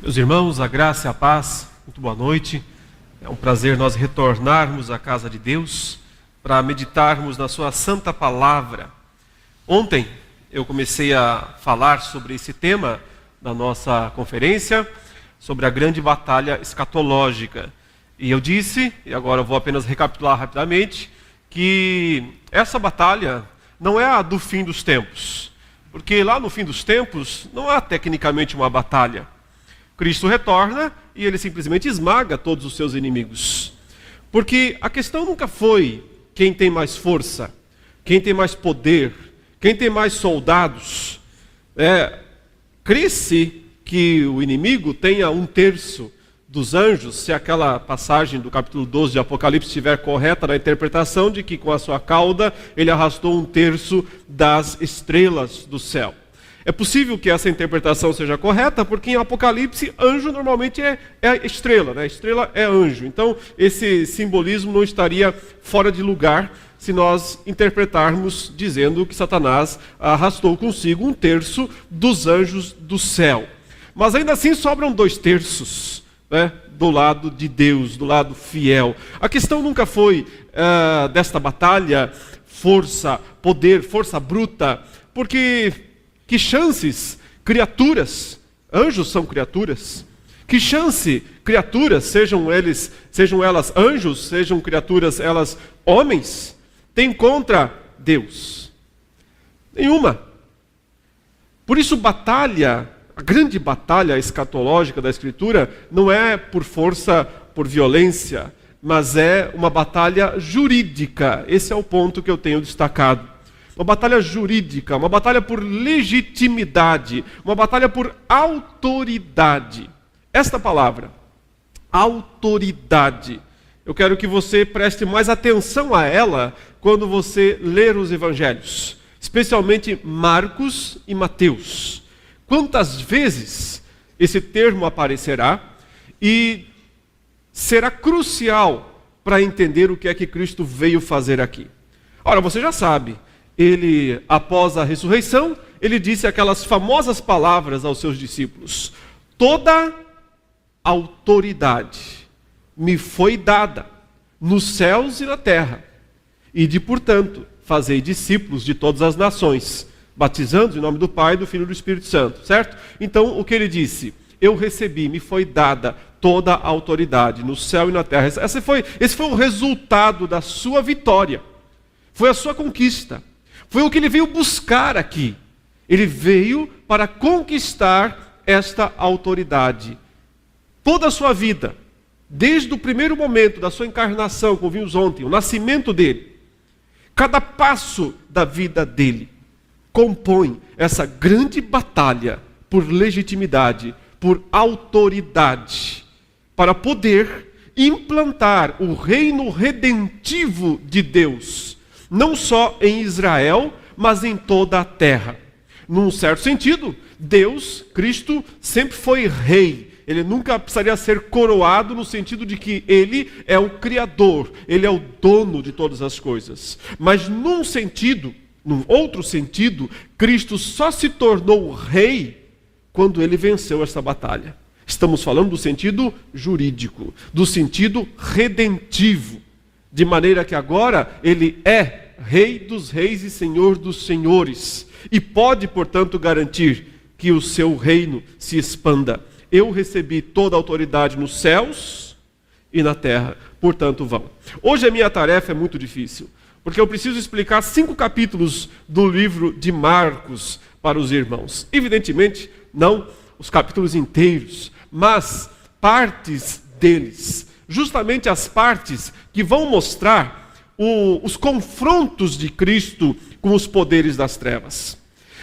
Meus irmãos, a graça e a paz, muito boa noite. É um prazer nós retornarmos à casa de Deus para meditarmos na sua santa palavra. Ontem eu comecei a falar sobre esse tema na nossa conferência, sobre a grande batalha escatológica. E eu disse, e agora eu vou apenas recapitular rapidamente, que essa batalha não é a do fim dos tempos, porque lá no fim dos tempos não há tecnicamente uma batalha. Cristo retorna e ele simplesmente esmaga todos os seus inimigos. Porque a questão nunca foi quem tem mais força, quem tem mais poder, quem tem mais soldados. Crê-se que o inimigo tenha 1/3 dos anjos, se aquela passagem do capítulo 12 de Apocalipse estiver correta na interpretação de que com a sua cauda ele arrastou 1/3 das estrelas do céu. É possível que essa interpretação seja correta, porque em Apocalipse, anjo normalmente é estrela, né? Estrela é anjo. Então, esse simbolismo não estaria fora de lugar se nós interpretarmos dizendo que Satanás arrastou consigo 1/3 dos anjos do céu. Mas ainda assim sobram 2/3, né? Do lado de Deus, do lado fiel. A questão nunca foi desta batalha, força, poder, força bruta, porque que chances criaturas, anjos são criaturas, que chance criaturas, sejam elas anjos, sejam criaturas elas homens, tem contra Deus? Nenhuma. Por isso batalha, a grande batalha escatológica da Escritura não é por força, por violência, mas é uma batalha jurídica. Esse é o ponto que eu tenho destacado. Uma batalha jurídica, uma batalha por legitimidade, uma batalha por autoridade. Esta palavra, autoridade, eu quero que você preste mais atenção a ela quando você ler os evangelhos, especialmente Marcos e Mateus. Quantas vezes esse termo aparecerá e será crucial para entender o que é que Cristo veio fazer aqui. Ora, você já sabe. Ele, após a ressurreição, ele disse aquelas famosas palavras aos seus discípulos: toda autoridade me foi dada nos céus e na terra. Ide, portanto, fazei discípulos de todas as nações, batizando em nome do Pai, do Filho e do Espírito Santo, certo? Então, o que ele disse? Eu recebi, me foi dada toda a autoridade no céu e na terra. Esse foi o resultado da sua vitória. Foi a sua conquista. Foi o que ele veio buscar aqui. Ele veio para conquistar esta autoridade. Toda a sua vida, desde o primeiro momento da sua encarnação, como vimos ontem, o nascimento dele, cada passo da vida dele, compõe essa grande batalha por legitimidade, por autoridade, para poder implantar o reino redentivo de Deus, não só em Israel, mas em toda a terra. Num certo sentido, Deus, Cristo, sempre foi rei. Ele nunca precisaria ser coroado no sentido de que ele é o Criador, ele é o dono de todas as coisas. Mas num outro sentido, Cristo só se tornou rei quando ele venceu essa batalha. Estamos falando do sentido jurídico, do sentido redentivo. De maneira que agora ele é Rei dos reis e Senhor dos senhores. E pode, portanto, garantir que o seu reino se expanda. Eu recebi toda a autoridade nos céus e na terra. Portanto, vão. Hoje a minha tarefa é muito difícil, porque eu preciso explicar 5 capítulos do livro de Marcos para os irmãos. Evidentemente, não os capítulos inteiros, mas partes deles. Justamente as partes que vão mostrar os confrontos de Cristo com os poderes das trevas.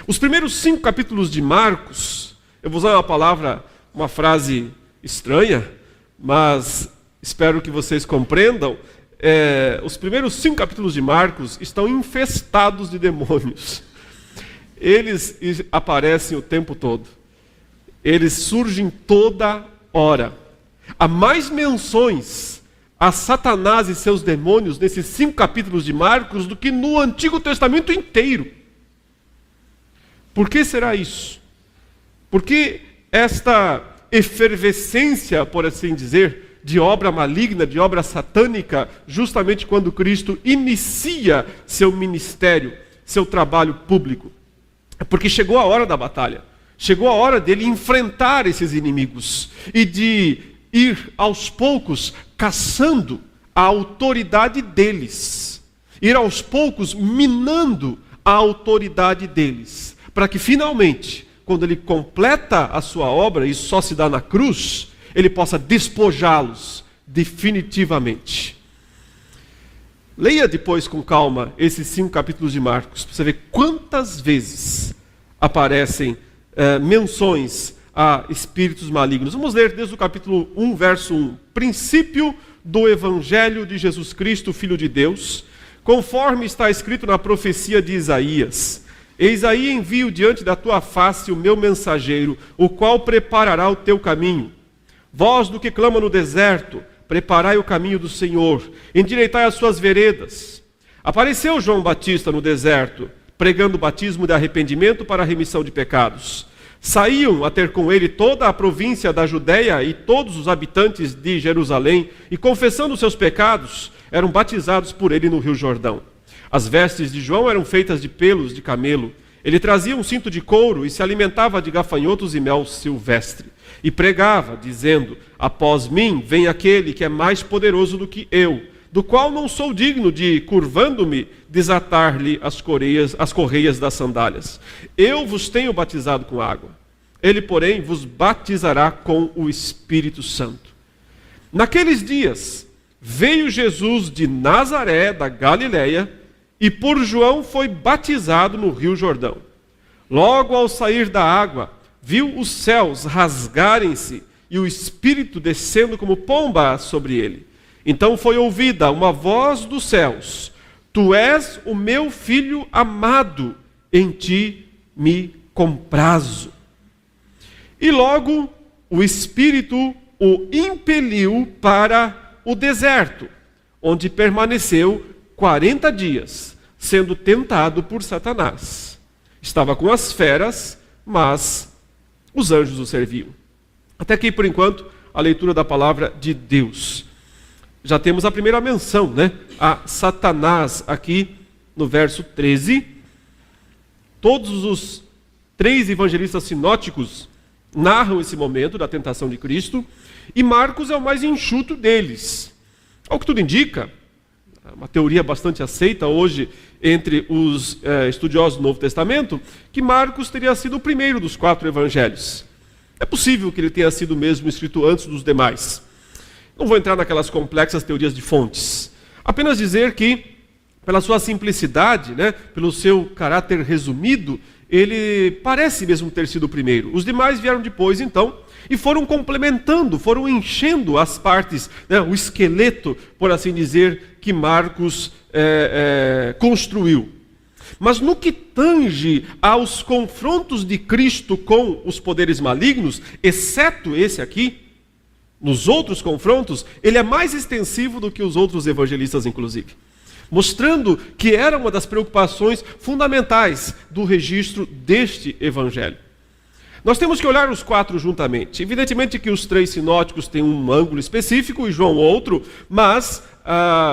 Os primeiros 5 capítulos de Marcos, eu vou usar uma frase estranha, mas espero que vocês compreendam. Os primeiros 5 capítulos de Marcos estão infestados de demônios. Eles aparecem o tempo todo. Eles surgem toda hora. Há mais menções a Satanás e seus demônios nesses 5 capítulos de Marcos do que no Antigo Testamento inteiro. Por que será isso? Porque esta efervescência, por assim dizer, de obra maligna, de obra satânica, justamente quando Cristo inicia seu ministério, seu trabalho público. É porque chegou a hora da batalha. Chegou a hora dele enfrentar esses inimigos e de ir aos poucos caçando a autoridade deles. Ir aos poucos minando a autoridade deles. Para que finalmente, quando ele completa a sua obra, e só se dá na cruz, ele possa despojá-los definitivamente. Leia depois com calma esses 5 capítulos de Marcos, para você ver quantas vezes aparecem menções a espíritos malignos. Vamos ler desde o capítulo 1, verso 1. Princípio do Evangelho de Jesus Cristo, Filho de Deus, conforme está escrito na profecia de Isaías. Eis aí envio diante da tua face o meu mensageiro, o qual preparará o teu caminho. Vós do que clama no deserto, preparai o caminho do Senhor, endireitai as suas veredas. Apareceu João Batista no deserto, pregando o batismo de arrependimento para a remissão de pecados. Saíam a ter com ele toda a província da Judéia e todos os habitantes de Jerusalém, e confessando seus pecados, eram batizados por ele no Rio Jordão. As vestes de João eram feitas de pelos de camelo. Ele trazia um cinto de couro e se alimentava de gafanhotos e mel silvestre. E pregava, dizendo: após mim vem aquele que é mais poderoso do que eu, do qual não sou digno de, curvando-me, desatar-lhe as correias das sandálias. Eu vos tenho batizado com água. Ele, porém, vos batizará com o Espírito Santo. Naqueles dias, veio Jesus de Nazaré, da Galiléia, e por João foi batizado no Rio Jordão. Logo ao sair da água, viu os céus rasgarem-se e o Espírito descendo como pomba sobre ele. Então foi ouvida uma voz dos céus: Tu és o meu filho amado, em ti me comprazo. E logo o Espírito o impeliu para o deserto, onde permaneceu 40 dias, sendo tentado por Satanás. Estava com as feras, mas os anjos o serviam. Até aqui, por enquanto, a leitura da palavra de Deus. Já temos a primeira menção, a Satanás aqui no verso 13. Todos os 3 evangelistas sinóticos narram esse momento da tentação de Cristo, e Marcos é o mais enxuto deles. Ao que tudo indica, uma teoria bastante aceita hoje entre os estudiosos do Novo Testamento, que Marcos teria sido o primeiro dos 4 evangelhos. É possível que ele tenha sido mesmo escrito antes dos demais. Não vou entrar naquelas complexas teorias de fontes. Apenas dizer que, pela sua simplicidade, pelo seu caráter resumido, ele parece mesmo ter sido o primeiro. Os demais vieram depois, então, e foram complementando, foram enchendo as partes, o esqueleto, por assim dizer, que Marcos construiu. Mas no que tange aos confrontos de Cristo com os poderes malignos, exceto esse aqui, nos outros confrontos, ele é mais extensivo do que os outros evangelistas, inclusive. Mostrando que era uma das preocupações fundamentais do registro deste evangelho. Nós temos que olhar os 4 juntamente. Evidentemente que os 3 sinóticos têm um ângulo específico e João outro, mas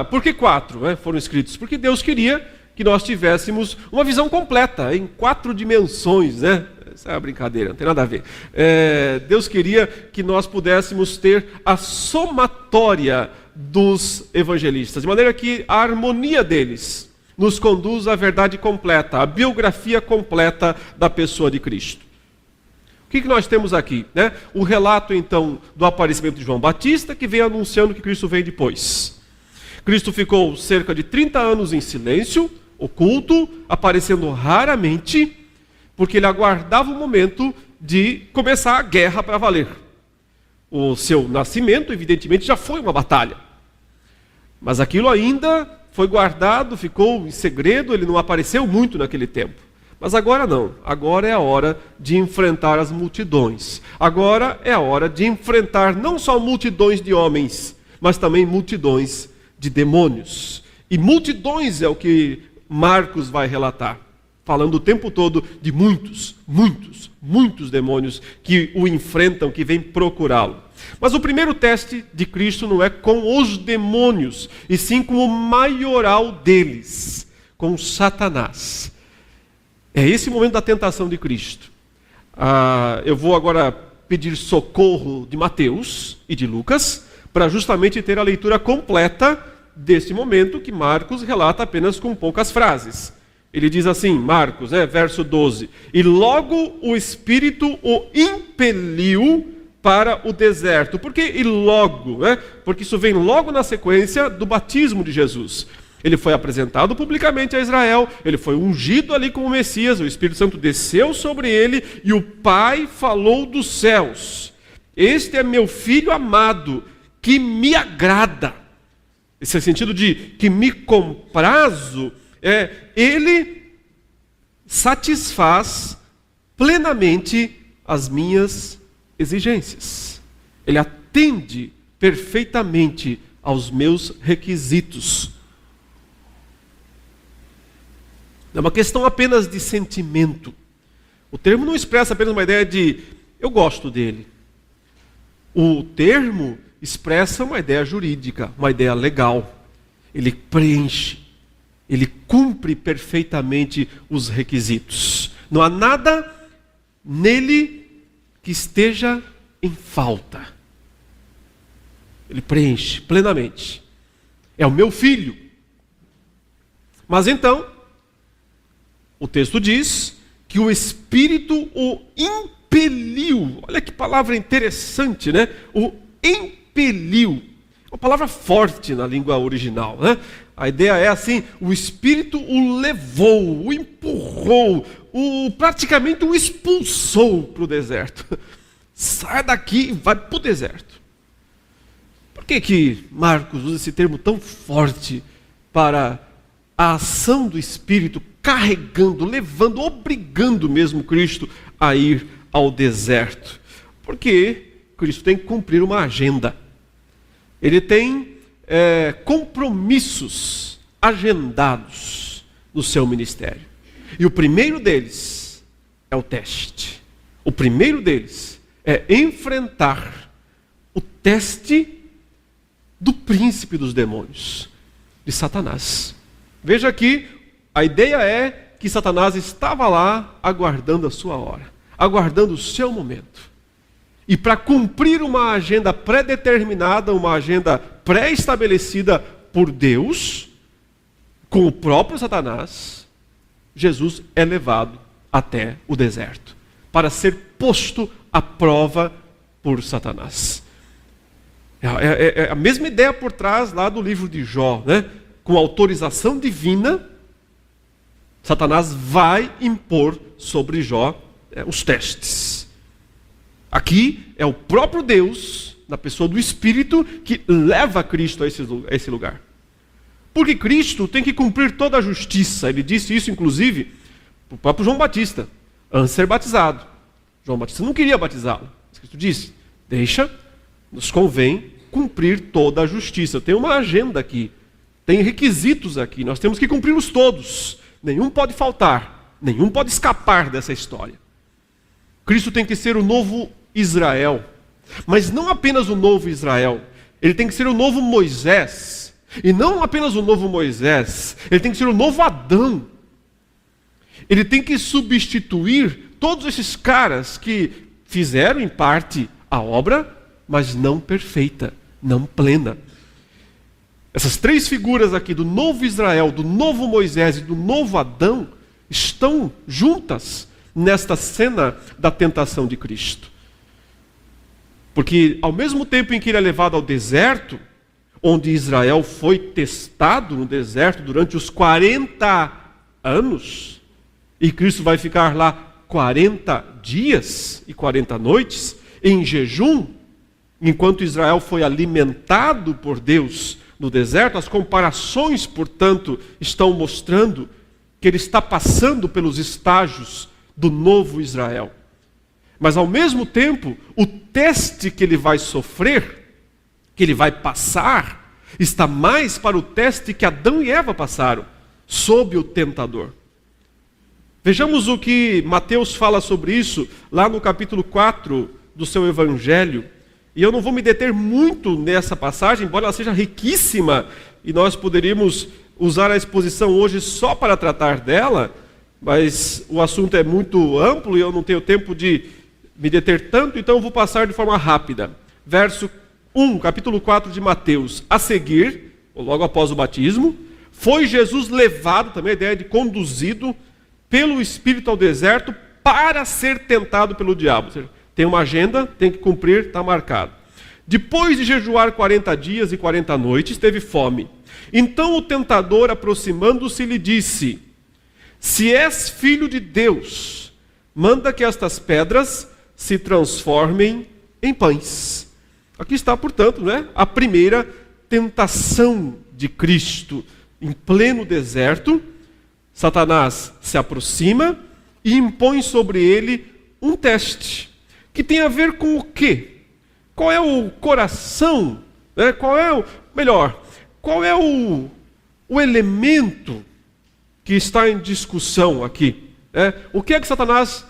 por que 4 foram escritos? Porque Deus queria que nós tivéssemos uma visão completa, em 4 dimensões, Essa é uma brincadeira, não tem nada a ver. Deus queria que nós pudéssemos ter a somatória dos evangelistas, de maneira que a harmonia deles nos conduz à verdade completa, à biografia completa da pessoa de Cristo. O que nós temos aqui? O relato, então, do aparecimento de João Batista, que vem anunciando que Cristo vem depois. Cristo ficou cerca de 30 anos em silêncio, oculto, aparecendo raramente, porque ele aguardava o momento de começar a guerra para valer. O seu nascimento, evidentemente, já foi uma batalha. Mas aquilo ainda foi guardado, ficou em segredo, ele não apareceu muito naquele tempo. Mas agora não, agora é a hora de enfrentar as multidões. Agora é a hora de enfrentar não só multidões de homens, mas também multidões de demônios. E multidões é o que Marcos vai relatar. falando o tempo todo de muitos demônios que o enfrentam, que vêm procurá-lo. Mas o primeiro teste de Cristo não é com os demônios, e sim com o maioral deles, com Satanás. É esse o momento da tentação de Cristo. Eu vou agora pedir socorro de Mateus e de Lucas, para justamente ter a leitura completa desse momento que Marcos relata apenas com poucas frases. Ele diz assim, Marcos, verso 12, e logo o Espírito o impeliu para o deserto. Por que e logo? Porque isso vem logo na sequência do batismo de Jesus. Ele foi apresentado publicamente a Israel, ele foi ungido ali como Messias, o Espírito Santo desceu sobre ele e o Pai falou dos céus. Este é meu filho amado, que me agrada. Esse é o sentido de que me comprazo, ele satisfaz plenamente as minhas exigências. Ele atende perfeitamente aos meus requisitos. Não é uma questão apenas de sentimento. O termo não expressa apenas uma ideia de eu gosto dele. O termo expressa uma ideia jurídica, uma ideia legal. Ele preenche, ele cumpre perfeitamente os requisitos. Não há nada nele que esteja em falta. Ele preenche plenamente. É o meu filho. Mas então, o texto diz que o Espírito o impeliu. Olha que palavra interessante, né? O impeliu. Uma palavra forte na língua original, né? A ideia é assim, o Espírito o levou, o empurrou, praticamente o expulsou para o deserto. Sai daqui e vai para o deserto. Por que Marcos usa esse termo tão forte para a ação do Espírito carregando, levando, obrigando mesmo Cristo a ir ao deserto? Porque Cristo tem que cumprir uma agenda. Ele tem compromissos agendados no seu ministério. E o primeiro deles é o teste. O primeiro deles é enfrentar o teste do príncipe dos demônios, de Satanás. Veja aqui, a ideia é que Satanás estava lá aguardando a sua hora, aguardando o seu momento. E para cumprir uma agenda pré-determinada, uma agenda pré-estabelecida por Deus, com o próprio Satanás, Jesus é levado até o deserto, para ser posto à prova por Satanás. É a mesma ideia por trás lá do livro de Jó, né? Com autorização divina, Satanás vai impor sobre Jó os testes. Aqui é o próprio Deus, na pessoa do Espírito, que leva Cristo a esse lugar. Porque Cristo tem que cumprir toda a justiça. Ele disse isso, inclusive, para o próprio João Batista, antes de ser batizado. João Batista não queria batizá-lo. Cristo disse, nos convém cumprir toda a justiça. Tem uma agenda aqui, tem requisitos aqui, nós temos que cumpri-los todos. Nenhum pode faltar, nenhum pode escapar dessa história. Cristo tem que ser o novo Israel, mas não apenas o novo Israel, ele tem que ser o novo Moisés, e não apenas o novo Moisés, ele tem que ser o novo Adão. Ele tem que substituir todos esses caras que fizeram em parte a obra, mas não perfeita, não plena. Essas três figuras aqui, do novo Israel, do novo Moisés e do novo Adão, estão juntas nesta cena da tentação de Cristo. Porque ao mesmo tempo em que ele é levado ao deserto, onde Israel foi testado no deserto durante os 40 anos, e Cristo vai ficar lá 40 dias e 40 noites, em jejum, enquanto Israel foi alimentado por Deus no deserto, as comparações, portanto, estão mostrando que ele está passando pelos estágios do novo Israel. Mas ao mesmo tempo, o teste que ele vai sofrer, que ele vai passar, está mais para o teste que Adão e Eva passaram, sob o tentador. Vejamos o que Mateus fala sobre isso, lá no capítulo 4 do seu Evangelho. E eu não vou me deter muito nessa passagem, embora ela seja riquíssima, e nós poderíamos usar a exposição hoje só para tratar dela, mas o assunto é muito amplo e eu não tenho tempo de me deter tanto, então eu vou passar de forma rápida. Verso 1, capítulo 4 de Mateus. A seguir, logo após o batismo, foi Jesus levado, também a ideia de conduzido, pelo Espírito ao deserto para ser tentado pelo diabo. Ou seja, tem uma agenda, tem que cumprir, está marcado. Depois de jejuar 40 dias e 40 noites, teve fome. Então o tentador, aproximando-se, lhe disse: se és filho de Deus, manda que estas pedras se transformem em pães. Aqui está, portanto, a primeira tentação de Cristo. Em pleno deserto, Satanás se aproxima e impõe sobre ele um teste, que tem a ver com o quê? Qual é o coração? Qual é o elemento que está em discussão aqui? O que é que Satanás,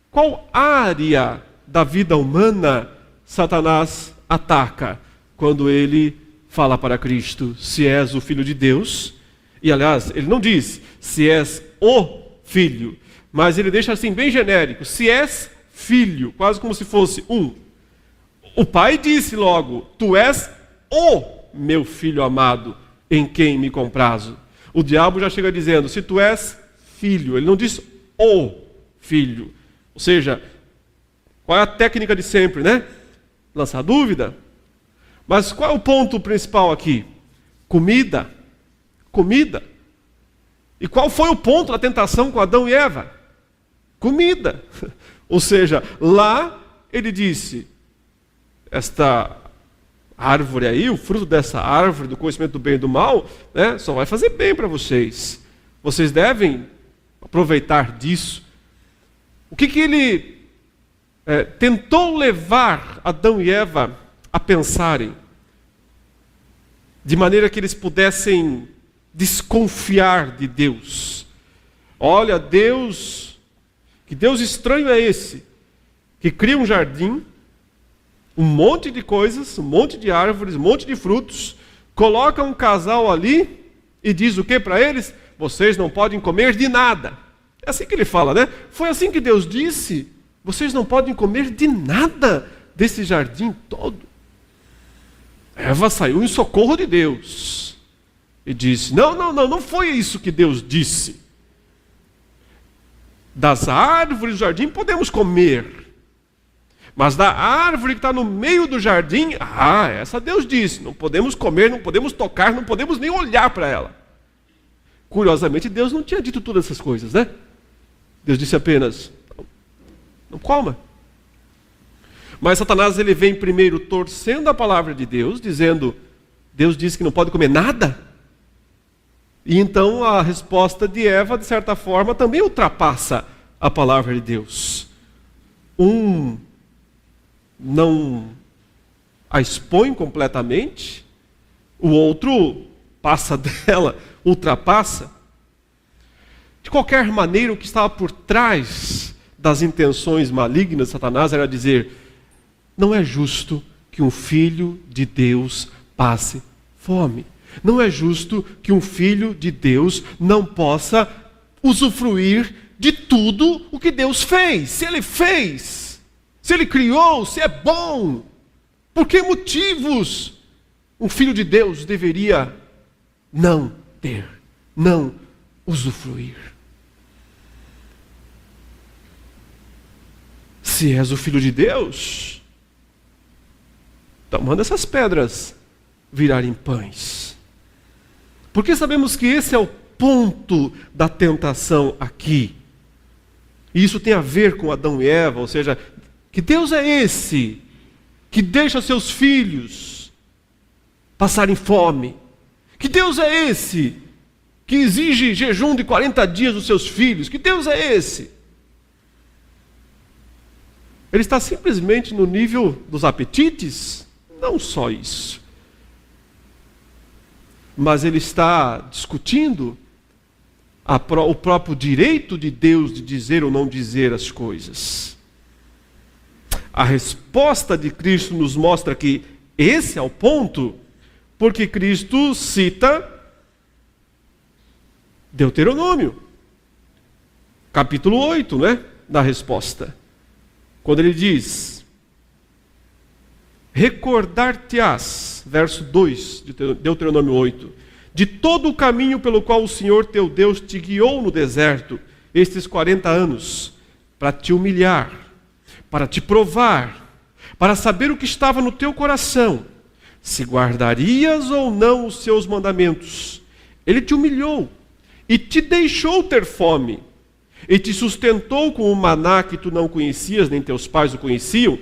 qual área da vida humana Satanás ataca quando ele fala para Cristo: se és o Filho de Deus? E aliás, ele não diz se és o Filho, mas ele deixa assim bem genérico: se és filho, quase como se fosse um. O pai disse logo: tu és o meu filho amado, em quem me comprazo. O diabo já chega dizendo: se tu és filho, ele não diz o filho. Ou seja, qual é a técnica de sempre, Lançar dúvida. Mas qual é o ponto principal aqui? Comida. E qual foi o ponto da tentação com Adão e Eva? Comida. Ou seja, lá ele disse: esta árvore aí, o fruto dessa árvore do conhecimento do bem e do mal, só vai fazer bem para vocês. Vocês devem aproveitar disso. O que ele tentou levar Adão e Eva a pensarem? De maneira que eles pudessem desconfiar de Deus. Olha, Deus, que Deus estranho é esse, que cria um jardim, um monte de coisas, um monte de árvores, um monte de frutos, coloca um casal ali e diz o que para eles? Vocês não podem comer de nada. É assim que ele fala, Foi assim que Deus disse: vocês não podem comer de nada desse jardim todo. Eva saiu em socorro de Deus e disse: não foi isso que Deus disse. Das árvores do jardim podemos comer, mas da árvore que está no meio do jardim, essa Deus disse, não podemos comer, não podemos tocar, não podemos nem olhar para ela. Curiosamente, Deus não tinha dito todas essas coisas, Deus disse apenas: não coma. Mas Satanás, ele vem primeiro torcendo a palavra de Deus, dizendo: Deus disse que não pode comer nada. E então a resposta de Eva, de certa forma, também ultrapassa a palavra de Deus. Um não a expõe completamente, o outro passa dela, ultrapassa. De qualquer maneira, o que estava por trás das intenções malignas de Satanás era dizer: não é justo que um filho de Deus passe fome. Não é justo que um filho de Deus não possa usufruir de tudo o que Deus fez. Se Ele fez, se Ele criou, se é bom, por que motivos um filho de Deus deveria não ter, não usufruir? Se és o Filho de Deus, então manda essas pedras virarem pães. Porque sabemos que esse é o ponto da tentação aqui. E isso tem a ver com Adão e Eva, ou seja, que Deus é esse que deixa seus filhos passarem fome. Que Deus é esse que exige jejum de 40 dias dos seus filhos. Que Deus é esse? Ele está simplesmente no nível dos apetites? Não só isso. Mas ele está discutindo o próprio direito de Deus de dizer ou não dizer as coisas. A resposta de Cristo nos mostra que esse é o ponto, porque Cristo cita Deuteronômio, capítulo 8, né, da resposta. Quando ele diz: recordar-te-ás, verso 2 de Deuteronômio 8, de todo o caminho pelo qual o Senhor teu Deus te guiou no deserto estes 40 anos, para te humilhar, para te provar, para saber o que estava no teu coração, se guardarias ou não os seus mandamentos. Ele te humilhou e te deixou ter fome, e te sustentou com o maná que tu não conhecias, nem teus pais o conheciam,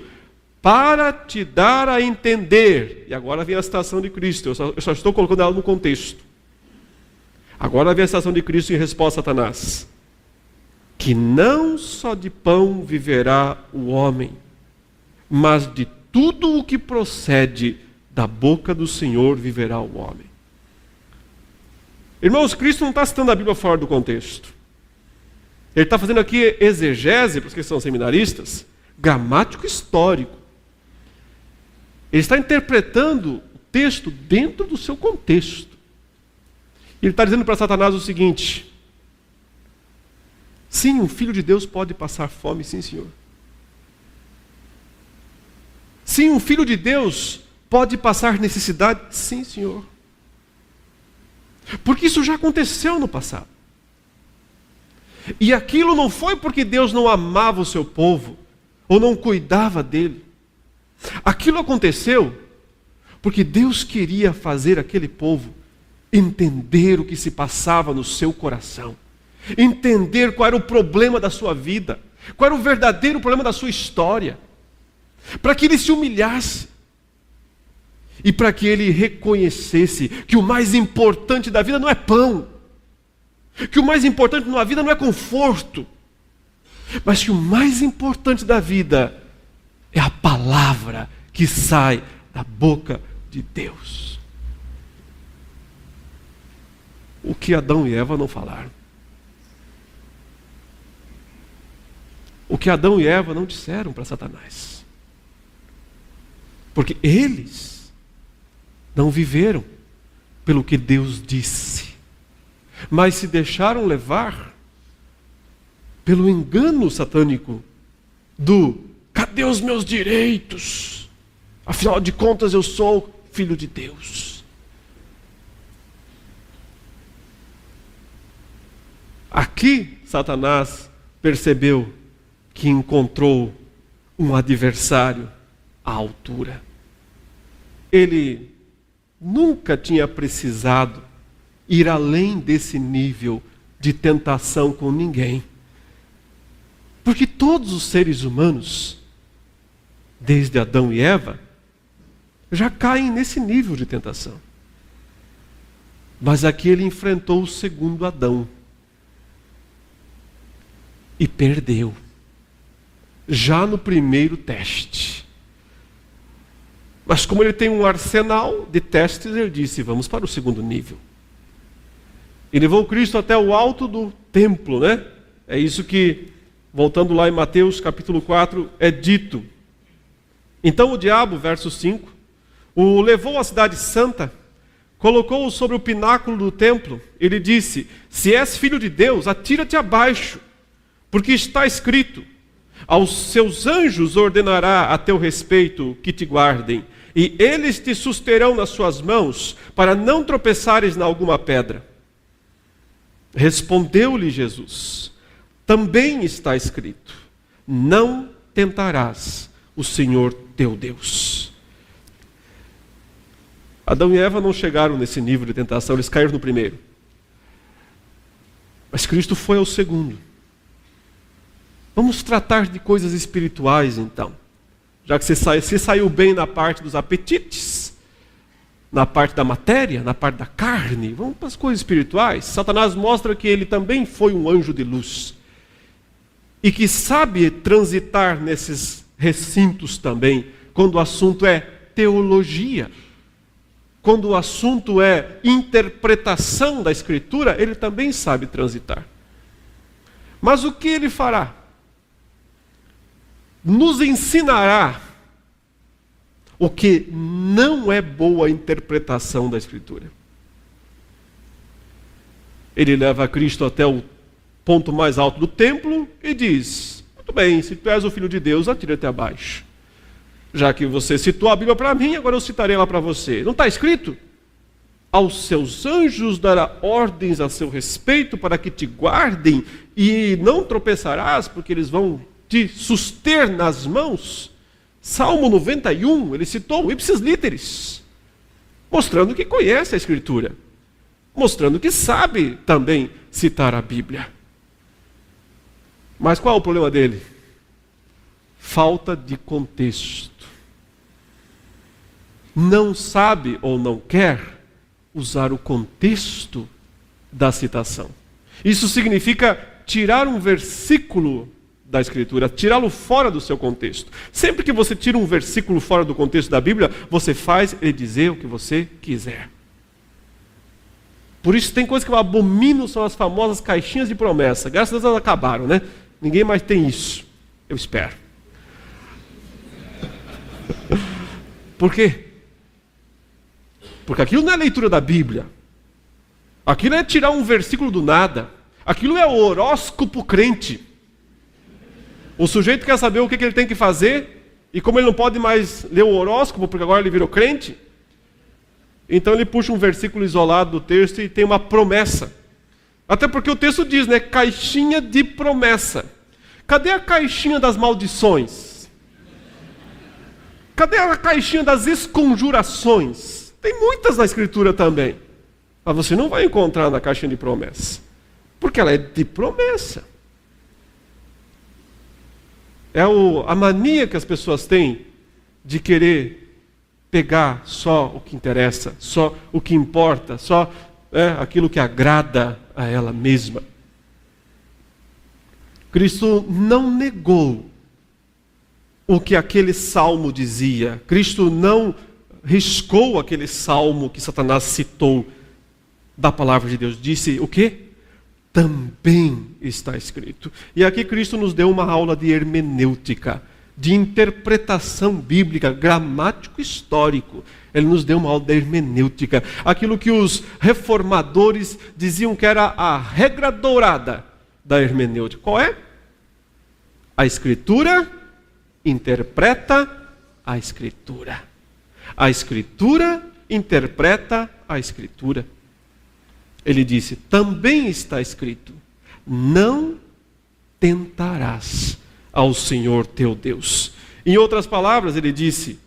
para te dar a entender. E agora vem a citação de Cristo, eu só estou colocando ela no contexto. Agora vem a citação de Cristo em resposta a Satanás: que não só de pão viverá o homem, mas de tudo o que procede da boca do Senhor viverá o homem. Irmãos, Cristo não está citando a Bíblia fora do contexto. Ele está fazendo aqui exegese, para os que são seminaristas, gramático histórico. Ele está interpretando o texto dentro do seu contexto. Ele está dizendo para Satanás o seguinte: sim, um filho de Deus pode passar fome, sim, senhor. Sim, um filho de Deus pode passar necessidade, sim, senhor. Porque isso já aconteceu no passado. E aquilo não foi porque Deus não amava o seu povo, ou não cuidava dele. Aquilo aconteceu porque Deus queria fazer aquele povo entender o que se passava no seu coração, entender qual era o problema da sua vida, qual era o verdadeiro problema da sua história, para que ele se humilhasse e para que ele reconhecesse que o mais importante da vida não é pão, que o mais importante na vida não é conforto, mas que o mais importante da vida é a palavra que sai da boca de Deus. O que Adão e Eva não falaram. O que Adão e Eva não disseram para Satanás. Porque eles não viveram pelo que Deus disse, mas se deixaram levar pelo engano satânico do: cadê os meus direitos? Afinal de contas eu sou filho de Deus. Aqui Satanás percebeu que encontrou um adversário à altura. Ele nunca tinha precisado ir além desse nível de tentação com ninguém. Porque todos os seres humanos, desde Adão e Eva, já caem nesse nível de tentação. Mas aqui ele enfrentou o segundo Adão. E perdeu. Já no primeiro teste. Mas como ele tem um arsenal de testes, ele disse: vamos para o segundo nível. E levou Cristo até o alto do templo, né? É isso que, voltando lá em Mateus capítulo 4, é dito. Então o diabo, verso 5, o levou à cidade santa, colocou-o sobre o pináculo do templo. Ele disse: se és filho de Deus, atira-te abaixo, porque está escrito: aos seus anjos ordenará a teu respeito que te guardem, e eles te susterão nas suas mãos, para não tropeçares na alguma pedra. Respondeu-lhe Jesus: também está escrito: não tentarás o Senhor teu Deus. Adão e Eva não chegaram nesse nível de tentação, eles caíram no primeiro. Mas Cristo foi ao segundo. Vamos tratar de coisas espirituais então. Já que você saiu bem na parte dos apetites, na parte da matéria, na parte da carne, vamos para as coisas espirituais. Satanás mostra que ele também foi um anjo de luz. E que sabe transitar nesses recintos também, quando o assunto é teologia. quando o assunto é interpretação da Escritura, ele também sabe transitar. Mas o que ele fará? Nos ensinará o que não é boa interpretação da Escritura. Ele leva Cristo até o ponto mais alto do templo e diz: muito bem, se tu és o Filho de Deus, atira-te abaixo. Já que você citou a Bíblia para mim, agora eu citarei lá para você. Não está escrito? Aos seus anjos dará ordens a seu respeito para que te guardem e não tropeçarás, porque eles vão te suster nas mãos. Salmo 91, ele citou o ipsis literis, mostrando que conhece a Escritura, mostrando que sabe também citar a Bíblia. Mas qual é o problema dele? Falta de contexto. Não sabe ou não quer usar o contexto da citação. Isso significa tirar um versículo da Escritura, tirá-lo fora do seu contexto. Sempre que você tira um versículo fora do contexto da Bíblia, você faz ele dizer o que você quiser. Por isso tem coisas que eu abomino, são as famosas caixinhas de promessa. Graças a Deus elas acabaram, né? Ninguém mais tem isso. Eu espero. Por quê? Porque aquilo não é leitura da Bíblia. Aquilo é tirar um versículo do nada. Aquilo é o horóscopo crente. O sujeito quer saber o que ele tem que fazer, e como ele não pode mais ler o horóscopo, porque agora ele virou crente, então ele puxa um versículo isolado do texto e tem uma promessa. Até porque o texto diz, né? Caixinha de promessa. Cadê a caixinha das maldições? Cadê a caixinha das esconjurações? Tem muitas na Escritura também. Mas você não vai encontrar na caixinha de promessa. Porque ela é de promessa. É a mania que as pessoas têm de querer pegar só o que interessa, só o que importa, só aquilo que agrada a ela mesma. Cristo não negou o que aquele salmo dizia. Cristo não riscou aquele salmo que Satanás citou da palavra de Deus. Disse o quê? Também está escrito. E aqui Cristo nos deu uma aula de hermenêutica, de interpretação bíblica, gramático histórico. Ele nos deu uma aula de hermenêutica. Aquilo que os reformadores diziam que era a regra dourada da hermenêutica. Qual é? A Escritura interpreta a Escritura. A Escritura interpreta a Escritura. Ele disse, também está escrito, não tentarás ao Senhor teu Deus. Em outras palavras, ele disse,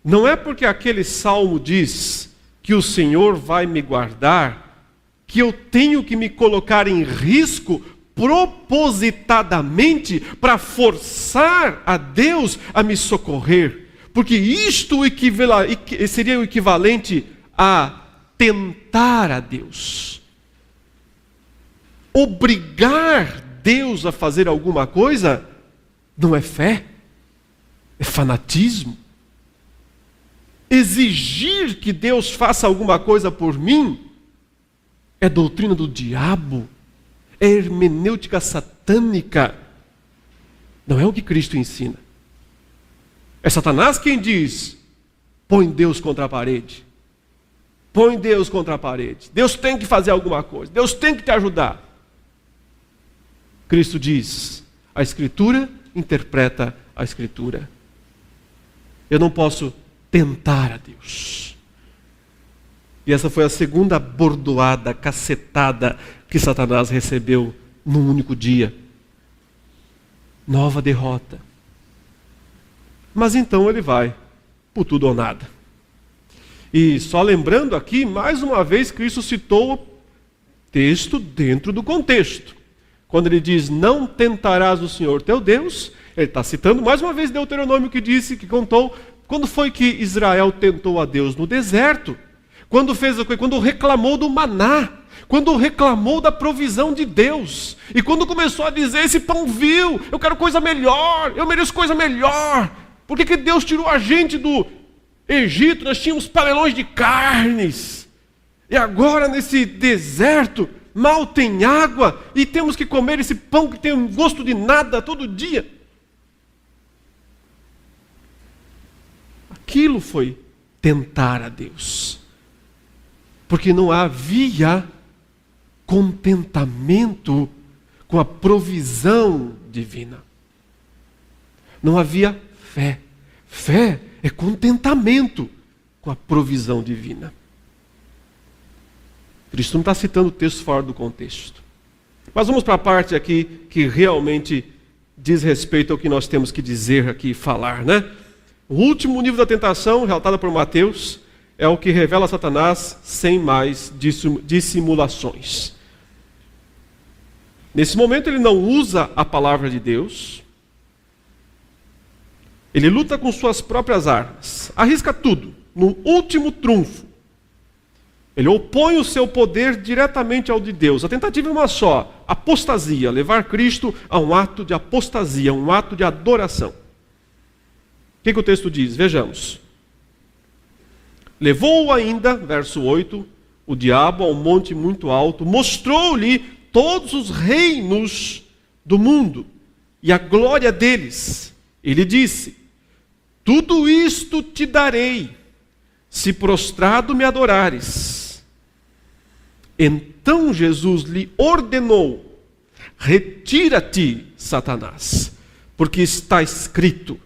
não é porque aquele salmo diz que o Senhor vai me guardar, que eu tenho que me colocar em risco propositadamente para forçar a Deus a me socorrer. Porque isto seria o equivalente a tentar a Deus. Obrigar Deus a fazer alguma coisa não é fé, é fanatismo. Exigir que Deus faça alguma coisa por mim é doutrina do diabo, é hermenêutica satânica. Não é o que Cristo ensina. É Satanás quem diz, põe Deus contra a parede. Põe Deus contra a parede. Deus tem que fazer alguma coisa. Deus tem que te ajudar. Cristo diz, a Escritura interpreta a Escritura. Eu não posso tentar a Deus. E essa foi a segunda bordoada, cacetada que Satanás recebeu num único dia. Nova derrota. Mas então ele vai por tudo ou nada. E só lembrando aqui, mais uma vez, Cristo citou o texto dentro do contexto. Quando ele diz, não tentarás o Senhor teu Deus, ele está citando mais uma vez Deuteronômio que disse, que contou, quando foi que Israel tentou a Deus? No deserto. Quando reclamou do maná. Quando reclamou da provisão de Deus. E quando começou a dizer, esse pão vil, eu quero coisa melhor, eu mereço coisa melhor. Por que Deus tirou a gente do Egito, nós tínhamos panelões de carnes. E agora, nesse deserto, mal tem água e temos que comer esse pão que tem um gosto de nada todo dia. Aquilo foi tentar a Deus. Porque não havia contentamento com a provisão divina. Não havia fé. Fé é contentamento com a provisão divina. Cristo não está citando o texto fora do contexto. Mas vamos para a parte aqui que realmente diz respeito ao que nós temos que dizer aqui e falar, né? O último nível da tentação, relatado por Mateus, é o que revela Satanás sem mais dissimulações. Nesse momento ele não usa a palavra de Deus. Ele luta com suas próprias armas. Arrisca tudo. No último trunfo. Ele opõe o seu poder diretamente ao de Deus. A tentativa é uma só: apostasia, levar Cristo a um ato de apostasia, um ato de adoração. O que o texto diz? Vejamos. Levou-o ainda, verso 8, o diabo a um monte muito alto, mostrou-lhe todos os reinos do mundo e a glória deles. Ele disse: tudo isto te darei, se prostrado me adorares. Então Jesus lhe ordenou: retira-te, Satanás, porque está escrito: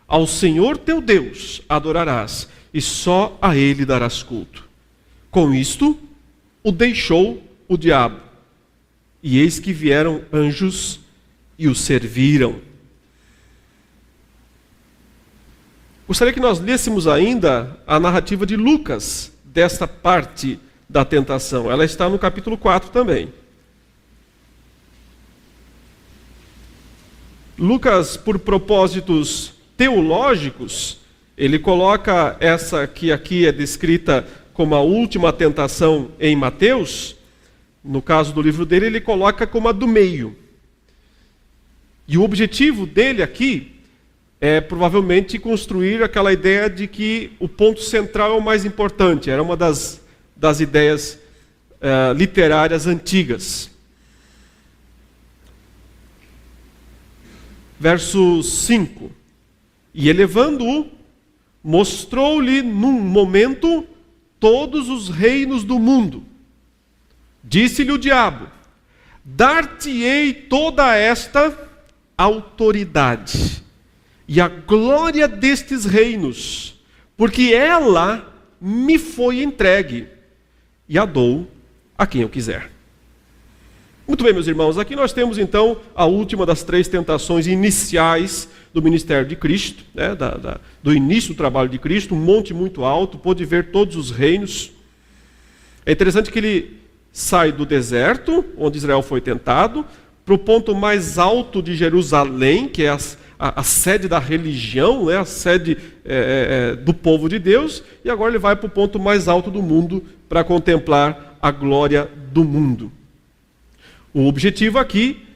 ao Senhor teu Deus adorarás, e só a ele darás culto. Com isto, o deixou o diabo, e eis que vieram anjos e o serviram. Gostaria que nós lêssemos ainda a narrativa de Lucas, desta parte da tentação. Ela está no capítulo 4 também. Lucas, por propósitos teológicos, ele coloca essa que aqui é descrita como a última tentação em Mateus. No caso do livro dele, ele coloca como a do meio. E o objetivo dele aqui é provavelmente construir aquela ideia de que o ponto central é o mais importante. Era uma das ideias literárias antigas. Verso 5. E elevando-o, mostrou-lhe num momento todos os reinos do mundo. Disse-lhe o diabo: dar-te-ei toda esta autoridade e a glória destes reinos, porque ela me foi entregue, e a dou a quem eu quiser. Muito bem, meus irmãos, aqui nós temos então a última das 3 tentações iniciais do ministério de Cristo, né, do início do trabalho de Cristo, um monte muito alto, pôde ver todos os reinos. É interessante que ele sai do deserto, onde Israel foi tentado, para o ponto mais alto de Jerusalém, que é a sede da religião, né, a sede do povo de Deus, e agora ele vai para o ponto mais alto do mundo para contemplar a glória do mundo. O objetivo aqui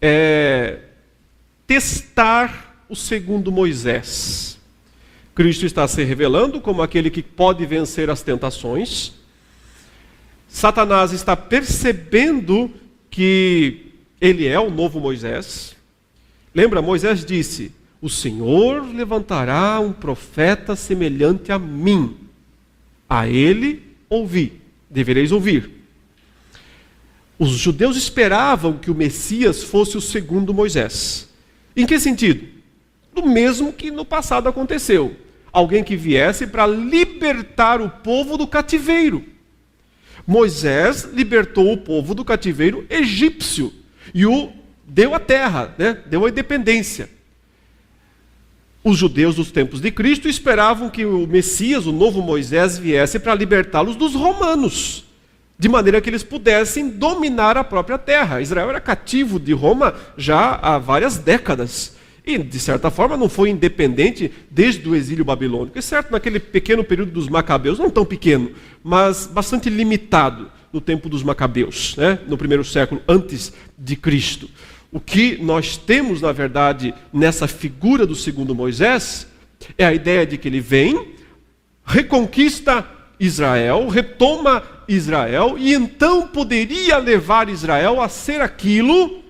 é testar o segundo Moisés. Cristo está se revelando como aquele que pode vencer as tentações. Satanás está percebendo que ele é o novo Moisés. Lembra, Moisés disse: o Senhor levantará um profeta semelhante a mim. A ele ouvi, devereis ouvir. Os judeus esperavam que o Messias fosse o segundo Moisés. Em que sentido? Do mesmo que no passado aconteceu. Alguém que viesse para libertar o povo do cativeiro. Moisés libertou o povo do cativeiro egípcio e o deu a terra, né? Deu a independência. Os judeus dos tempos de Cristo esperavam que o Messias, o novo Moisés, viesse para libertá-los dos romanos, de maneira que eles pudessem dominar a própria terra. Israel era cativo de Roma já há várias décadas. E, de certa forma, não foi independente desde o exílio babilônico. É certo, naquele pequeno período dos Macabeus, não tão pequeno, mas bastante limitado no tempo dos Macabeus, né? No primeiro século antes de Cristo. O que nós temos, na verdade, nessa figura do segundo Moisés, é a ideia de que ele vem reconquista Israel, retoma Israel, e então poderia levar Israel a ser aquilo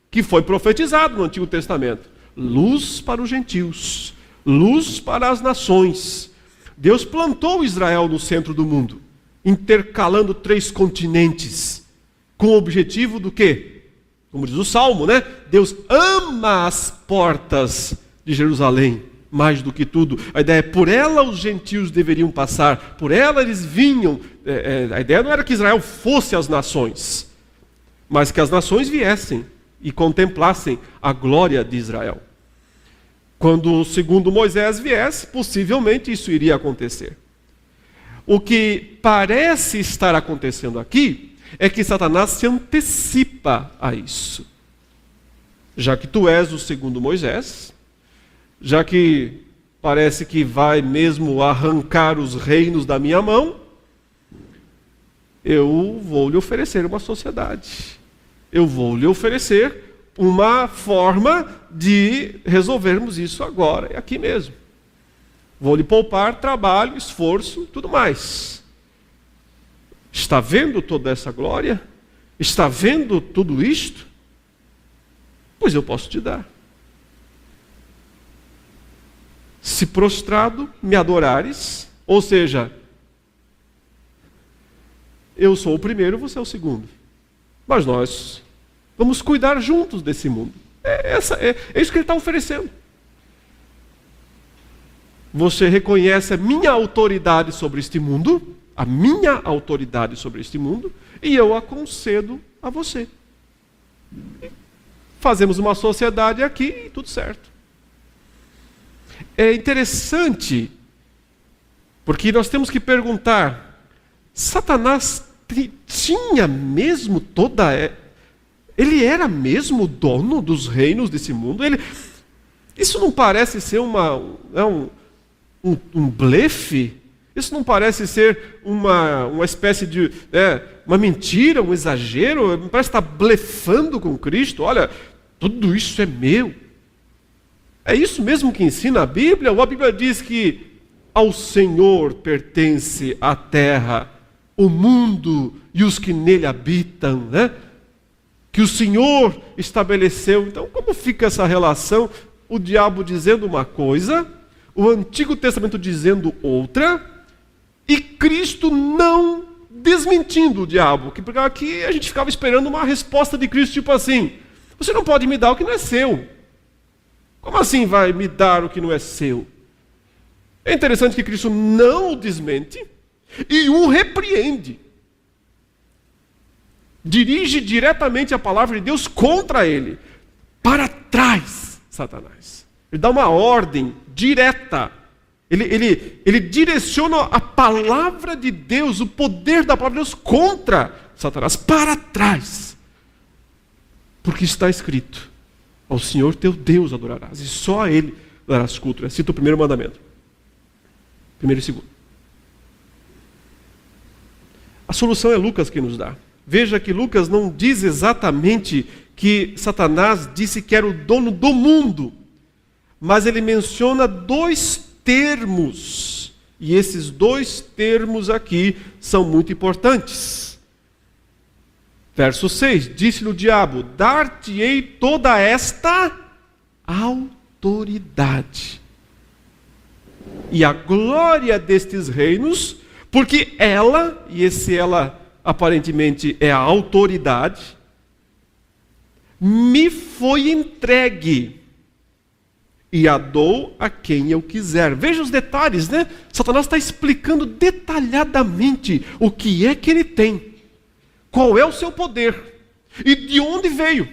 que foi profetizado no Antigo Testamento: luz para os gentios, luz para as nações. Deus plantou Israel no centro do mundo, intercalando 3 continentes, com o objetivo do quê? Como diz o Salmo, né? Deus ama as portas de Jerusalém mais do que tudo. A ideia é, por ela os gentios deveriam passar, por ela eles vinham. A ideia não era que Israel fosse as nações, mas que as nações viessem e contemplassem a glória de Israel. Quando, segundo Moisés viesse, possivelmente isso iria acontecer. O que parece estar acontecendo aqui é que Satanás se antecipa a isso. Já que tu és o segundo Moisés, já que parece que vai mesmo arrancar os reinos da minha mão, eu vou lhe oferecer uma sociedade. Eu vou lhe oferecer uma forma de resolvermos isso agora e aqui mesmo. Vou lhe poupar trabalho, esforço, tudo mais. Está vendo toda essa glória? Está vendo tudo isto? Pois eu posso te dar. Se prostrado me adorares, ou seja, eu sou o primeiro, você é o segundo. Mas nós vamos cuidar juntos desse mundo. É isso que ele está oferecendo. Você reconhece a minha autoridade sobre este mundo, a minha autoridade sobre este mundo, e eu a concedo a você. Fazemos uma sociedade aqui e tudo certo. É interessante, porque nós temos que perguntar, Satanás tinha mesmo ele era mesmo o dono dos reinos desse mundo? Isso não parece ser um blefe? Isso não parece ser uma espécie de uma mentira, um exagero? Parece estar blefando com Cristo. Olha, tudo isso é meu. É isso mesmo que ensina a Bíblia? Ou a Bíblia diz que ao Senhor pertence a terra, o mundo e os que nele habitam, né? Que o Senhor estabeleceu. Então, como fica essa relação? O diabo dizendo uma coisa, o Antigo Testamento dizendo outra, e Cristo não desmentindo o diabo. Porque aqui a gente ficava esperando uma resposta de Cristo, tipo assim: você não pode me dar o que não é seu. Como assim vai me dar o que não é seu? É interessante que Cristo não o desmente e o repreende. Dirige diretamente a palavra de Deus contra ele. Para trás, Satanás. Ele dá uma ordem direta. Ele direciona a palavra de Deus, o poder da palavra de Deus contra Satanás. Para trás. Porque está escrito: ao Senhor teu Deus adorarás, e só a Ele darás culto. Cita o primeiro mandamento. Primeiro e segundo. A solução é Lucas que nos dá. Veja que Lucas não diz exatamente que Satanás disse que era o dono do mundo, mas ele menciona 2 termos, e esses 2 termos aqui são muito importantes. Verso 6, disse-lhe o diabo: dar-te-ei toda esta autoridade e a glória destes reinos, porque ela, e esse ela aparentemente é a autoridade, me foi entregue e a dou a quem eu quiser. Veja os detalhes, né? Satanás está explicando detalhadamente o que é que ele tem, qual é o seu poder e de onde veio.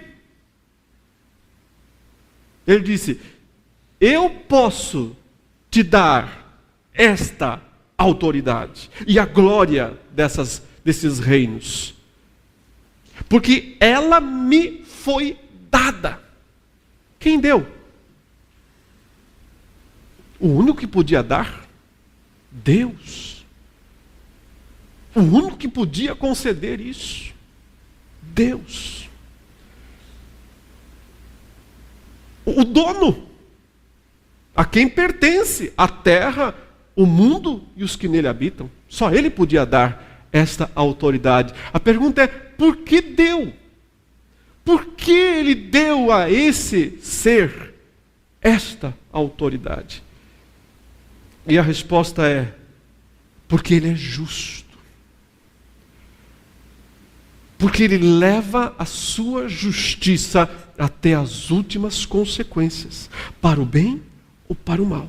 Ele disse: eu posso te dar esta autoridade e a glória desses reinos, porque ela me foi dada. Quem deu? O único que podia dar? Deus. O único que podia conceder isso? Deus. O dono, a quem pertence a terra, o mundo e os que nele habitam. Só ele podia dar esta autoridade. A pergunta é, por que deu? Por que ele deu a esse ser esta autoridade? E a resposta é, porque ele é justo. Porque ele leva a sua justiça até as últimas consequências, para o bem ou para o mal.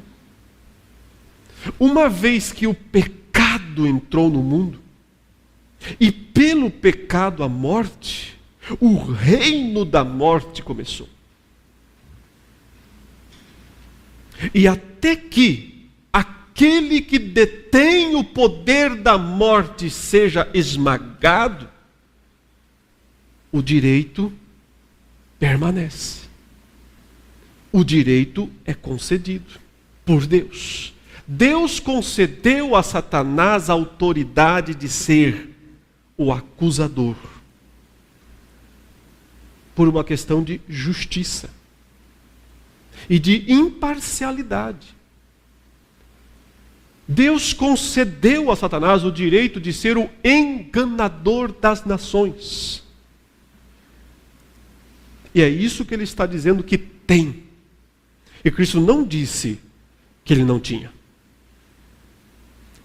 Uma vez que o pecado entrou no mundo, e pelo pecado a morte, o reino da morte começou. E até que aquele que detém o poder da morte seja esmagado, o direito permanece. O direito é concedido por Deus. Deus concedeu a Satanás a autoridade de ser o acusador, por uma questão de justiça e de imparcialidade. Deus concedeu a Satanás o direito de ser o enganador das nações. E é isso que ele está dizendo que tem. E Cristo não disse que ele não tinha.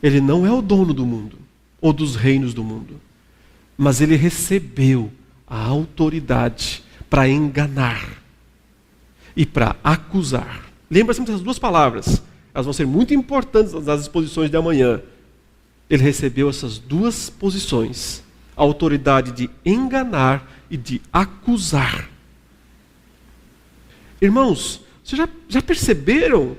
Ele não é o dono do mundo, ou dos reinos do mundo. Mas ele recebeu a autoridade para enganar e para acusar. Lembra sempre dessas duas palavras. Elas vão ser muito importantes nas exposições de amanhã. Ele recebeu essas duas posições. A autoridade de enganar e de acusar. Irmãos, vocês já perceberam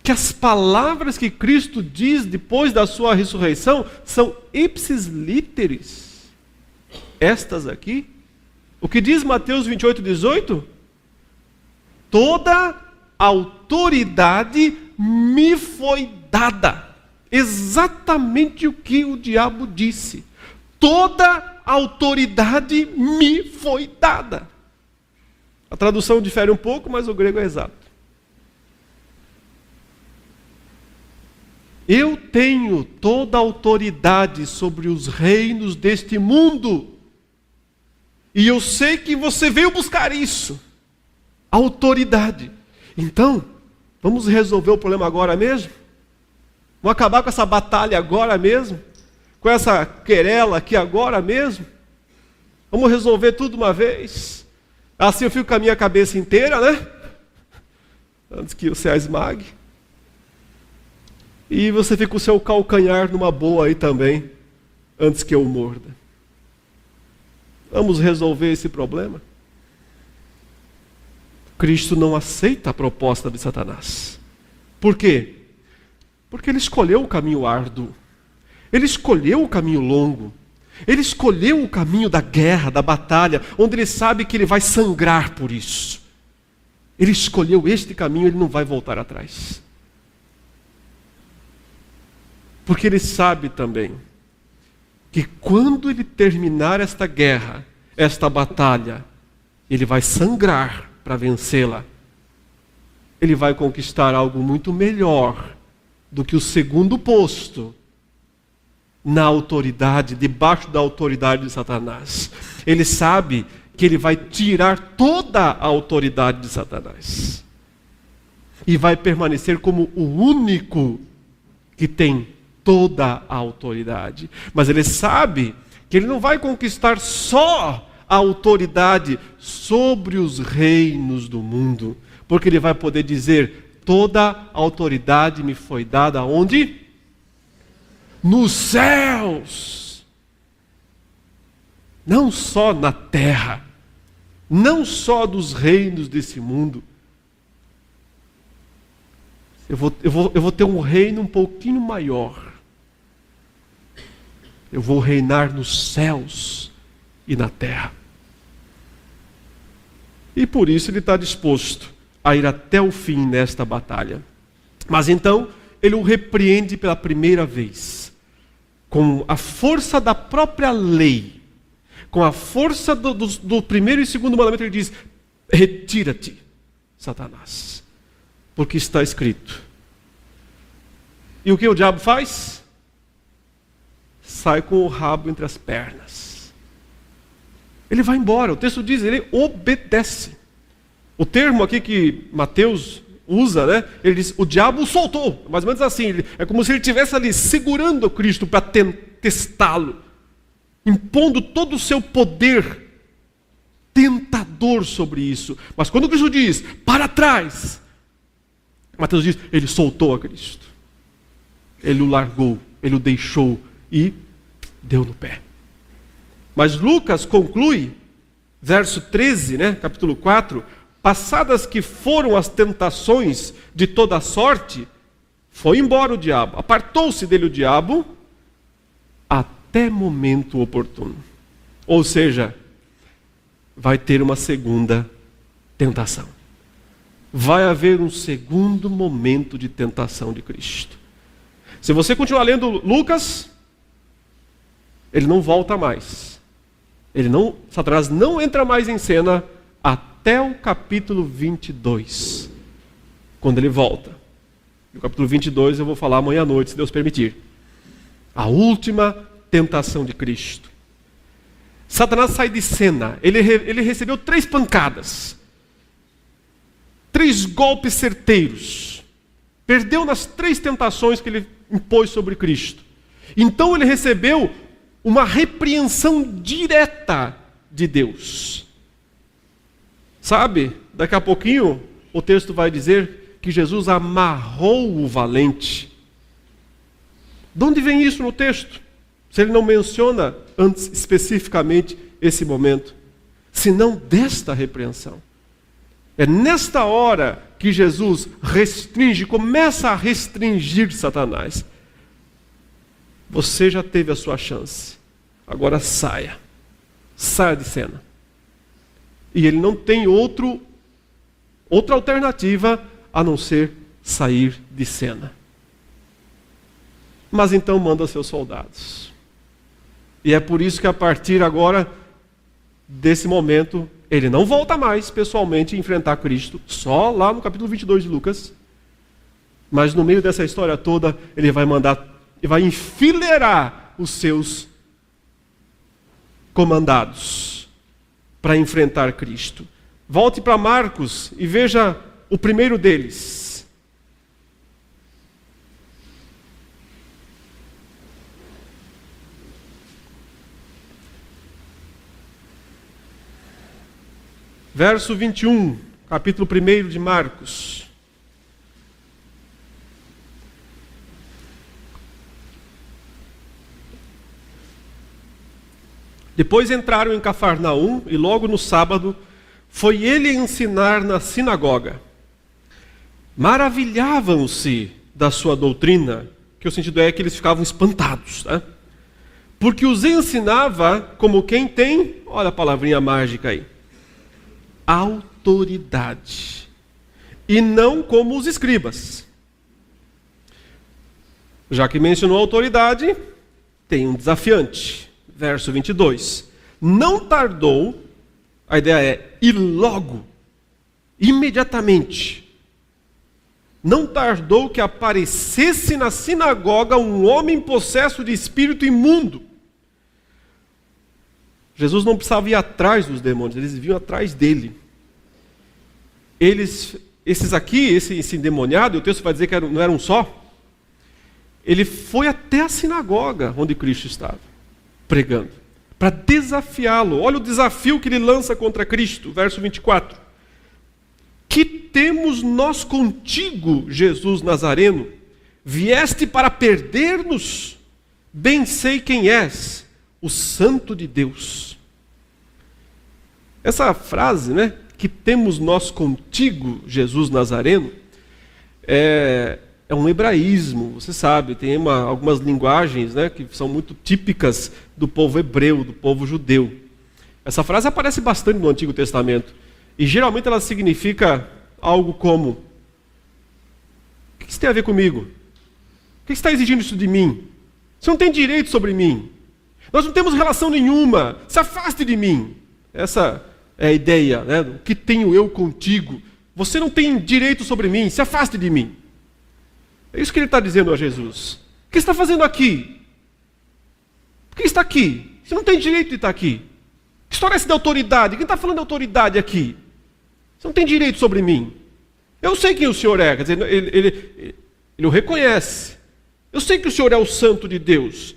que as palavras que Cristo diz depois da sua ressurreição são ipsis literis? Estas aqui. O que diz Mateus 28:18? Toda autoridade me foi dada. Exatamente o que o diabo disse. Toda autoridade me foi dada. A tradução difere um pouco, mas o grego é exato. Eu tenho toda a autoridade sobre os reinos deste mundo. E eu sei que você veio buscar isso. Autoridade. Então, vamos resolver o problema agora mesmo? Vamos acabar com essa batalha agora mesmo? Com essa querela aqui agora mesmo? Vamos resolver tudo de uma vez? Assim eu fico com a minha cabeça inteira, né? Antes que você a esmague. E você fica com o seu calcanhar numa boa aí também, antes que eu o morda. Vamos resolver esse problema? Cristo não aceita a proposta de Satanás. Por quê? Porque ele escolheu o caminho árduo. Ele escolheu o caminho longo. Ele escolheu o caminho da guerra, da batalha, onde ele sabe que ele vai sangrar por isso. Ele escolheu este caminho, ele não vai voltar atrás. Porque ele sabe também que quando ele terminar esta guerra, esta batalha, ele vai sangrar para vencê-la. Ele vai conquistar algo muito melhor do que o segundo posto na autoridade, debaixo da autoridade de Satanás. Ele sabe que ele vai tirar toda a autoridade de Satanás e vai permanecer como o único que tem toda a autoridade. Mas ele sabe que ele não vai conquistar só a autoridade sobre os reinos do mundo, porque ele vai poder dizer: toda a autoridade me foi dada onde? Nos céus. Não só na terra, não só dos reinos desse mundo. Eu vou ter um reino um pouquinho maior. Eu vou reinar nos céus e na terra. E por isso ele está disposto a ir até o fim nesta batalha. Mas então, ele o repreende pela primeira vez, com a força da própria lei, com a força do primeiro e segundo mandamento. Ele diz: retira-te, Satanás, porque está escrito: E o que o diabo faz? Sai com o rabo entre as pernas. Ele vai embora. O texto diz, ele obedece. O termo aqui que Mateus usa, né? Ele diz, o diabo o soltou. Mais ou menos assim. É como se ele estivesse ali segurando Cristo para testá-lo, impondo todo o seu poder tentador sobre isso. Mas quando Cristo diz, para trás, Mateus diz, ele soltou a Cristo. Ele o largou, ele o deixou e deu no pé. Mas Lucas conclui, verso 13, né, capítulo 4, passadas que foram as tentações de toda a sorte, foi embora o diabo, apartou-se dele o diabo, até momento oportuno. Ou seja, vai ter uma segunda tentação. Vai haver um segundo momento de tentação de Cristo. Se você continuar lendo Lucas, ele não volta mais. Satanás não entra mais em cena até o capítulo 22, quando ele volta. No capítulo 22 eu vou falar amanhã à noite, se Deus permitir. A última tentação de Cristo. Satanás sai de cena. Ele recebeu 3 pancadas. 3 golpes certeiros. Perdeu nas 3 tentações que ele impôs sobre Cristo. Então ele recebeu uma repreensão direta de Deus. Sabe, daqui a pouquinho o texto vai dizer que Jesus amarrou o valente. De onde vem isso no texto? Se ele não menciona antes especificamente esse momento, senão desta repreensão. É nesta hora que Jesus começa a restringir Satanás. Você já teve a sua chance. Agora saia. Saia de cena. E ele não tem outra alternativa a não ser sair de cena. Mas então manda seus soldados. E é por isso que a partir agora desse momento, ele não volta mais pessoalmente a enfrentar Cristo, só lá no capítulo 22 de Lucas. Mas no meio dessa história toda, ele vai vai enfileirar os seus comandados para enfrentar Cristo. Volte para Marcos e veja o primeiro deles. Verso 21, capítulo 1 de Marcos. Depois entraram em Cafarnaum e logo no sábado foi ele ensinar na sinagoga. Maravilhavam-se da sua doutrina, que o sentido é que eles ficavam espantados, tá? Porque os ensinava como quem tem, olha a palavrinha mágica aí, autoridade, e não como os escribas. Já que mencionou autoridade, tem um desafiante. Verso 22. Não tardou, a ideia é ir logo, imediatamente. Não tardou que aparecesse na sinagoga um homem possesso de espírito imundo. Jesus não precisava ir atrás dos demônios, eles vinham atrás dele. Esse endemoniado, o texto vai dizer que não era um só, ele foi até a sinagoga onde Cristo estava, pregando, para desafiá-lo. Olha o desafio que ele lança contra Cristo, verso 24. Que temos nós contigo, Jesus Nazareno? Vieste para perder-nos? Bem sei quem és, o Santo de Deus. Essa frase, né? Que temos nós contigo, Jesus Nazareno, é um hebraísmo, você sabe, tem algumas linguagens, né, que são muito típicas do povo hebreu, do povo judeu. Essa frase aparece bastante no Antigo Testamento, e geralmente ela significa algo como: o que isso tem a ver comigo? O que você está exigindo isso de mim? Você não tem direito sobre mim. Nós não temos relação nenhuma, se afaste de mim. Essa é a ideia, né? O que tenho eu contigo? Você não tem direito sobre mim, se afaste de mim. É isso que ele está dizendo a Jesus. O que você está fazendo aqui? Por que está aqui? Você não tem direito de estar aqui. Que história é essa de autoridade? Quem está falando de autoridade aqui? Você não tem direito sobre mim. Eu sei quem o Senhor é. Quer dizer, ele o reconhece. Eu sei que o Senhor é o Santo de Deus.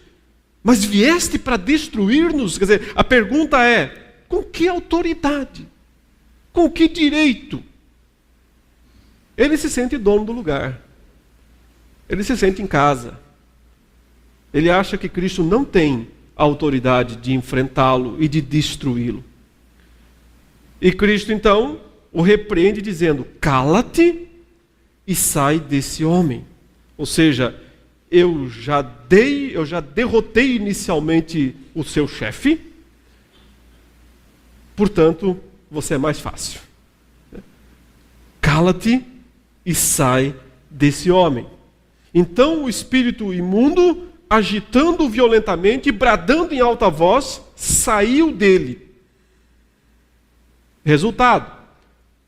Mas vieste para destruir-nos? Quer dizer, a pergunta é, com que autoridade? Com que direito? Ele se sente dono do lugar. Ele se sente em casa. Ele acha que Cristo não tem a autoridade de enfrentá-lo e de destruí-lo. E Cristo então o repreende dizendo, cala-te e sai desse homem. Ou seja, eu já derrotei inicialmente o seu chefe, portanto, você é mais fácil. Cala-te e sai desse homem. Então o espírito imundo, agitando violentamente, bradando em alta voz, saiu dele. Resultado: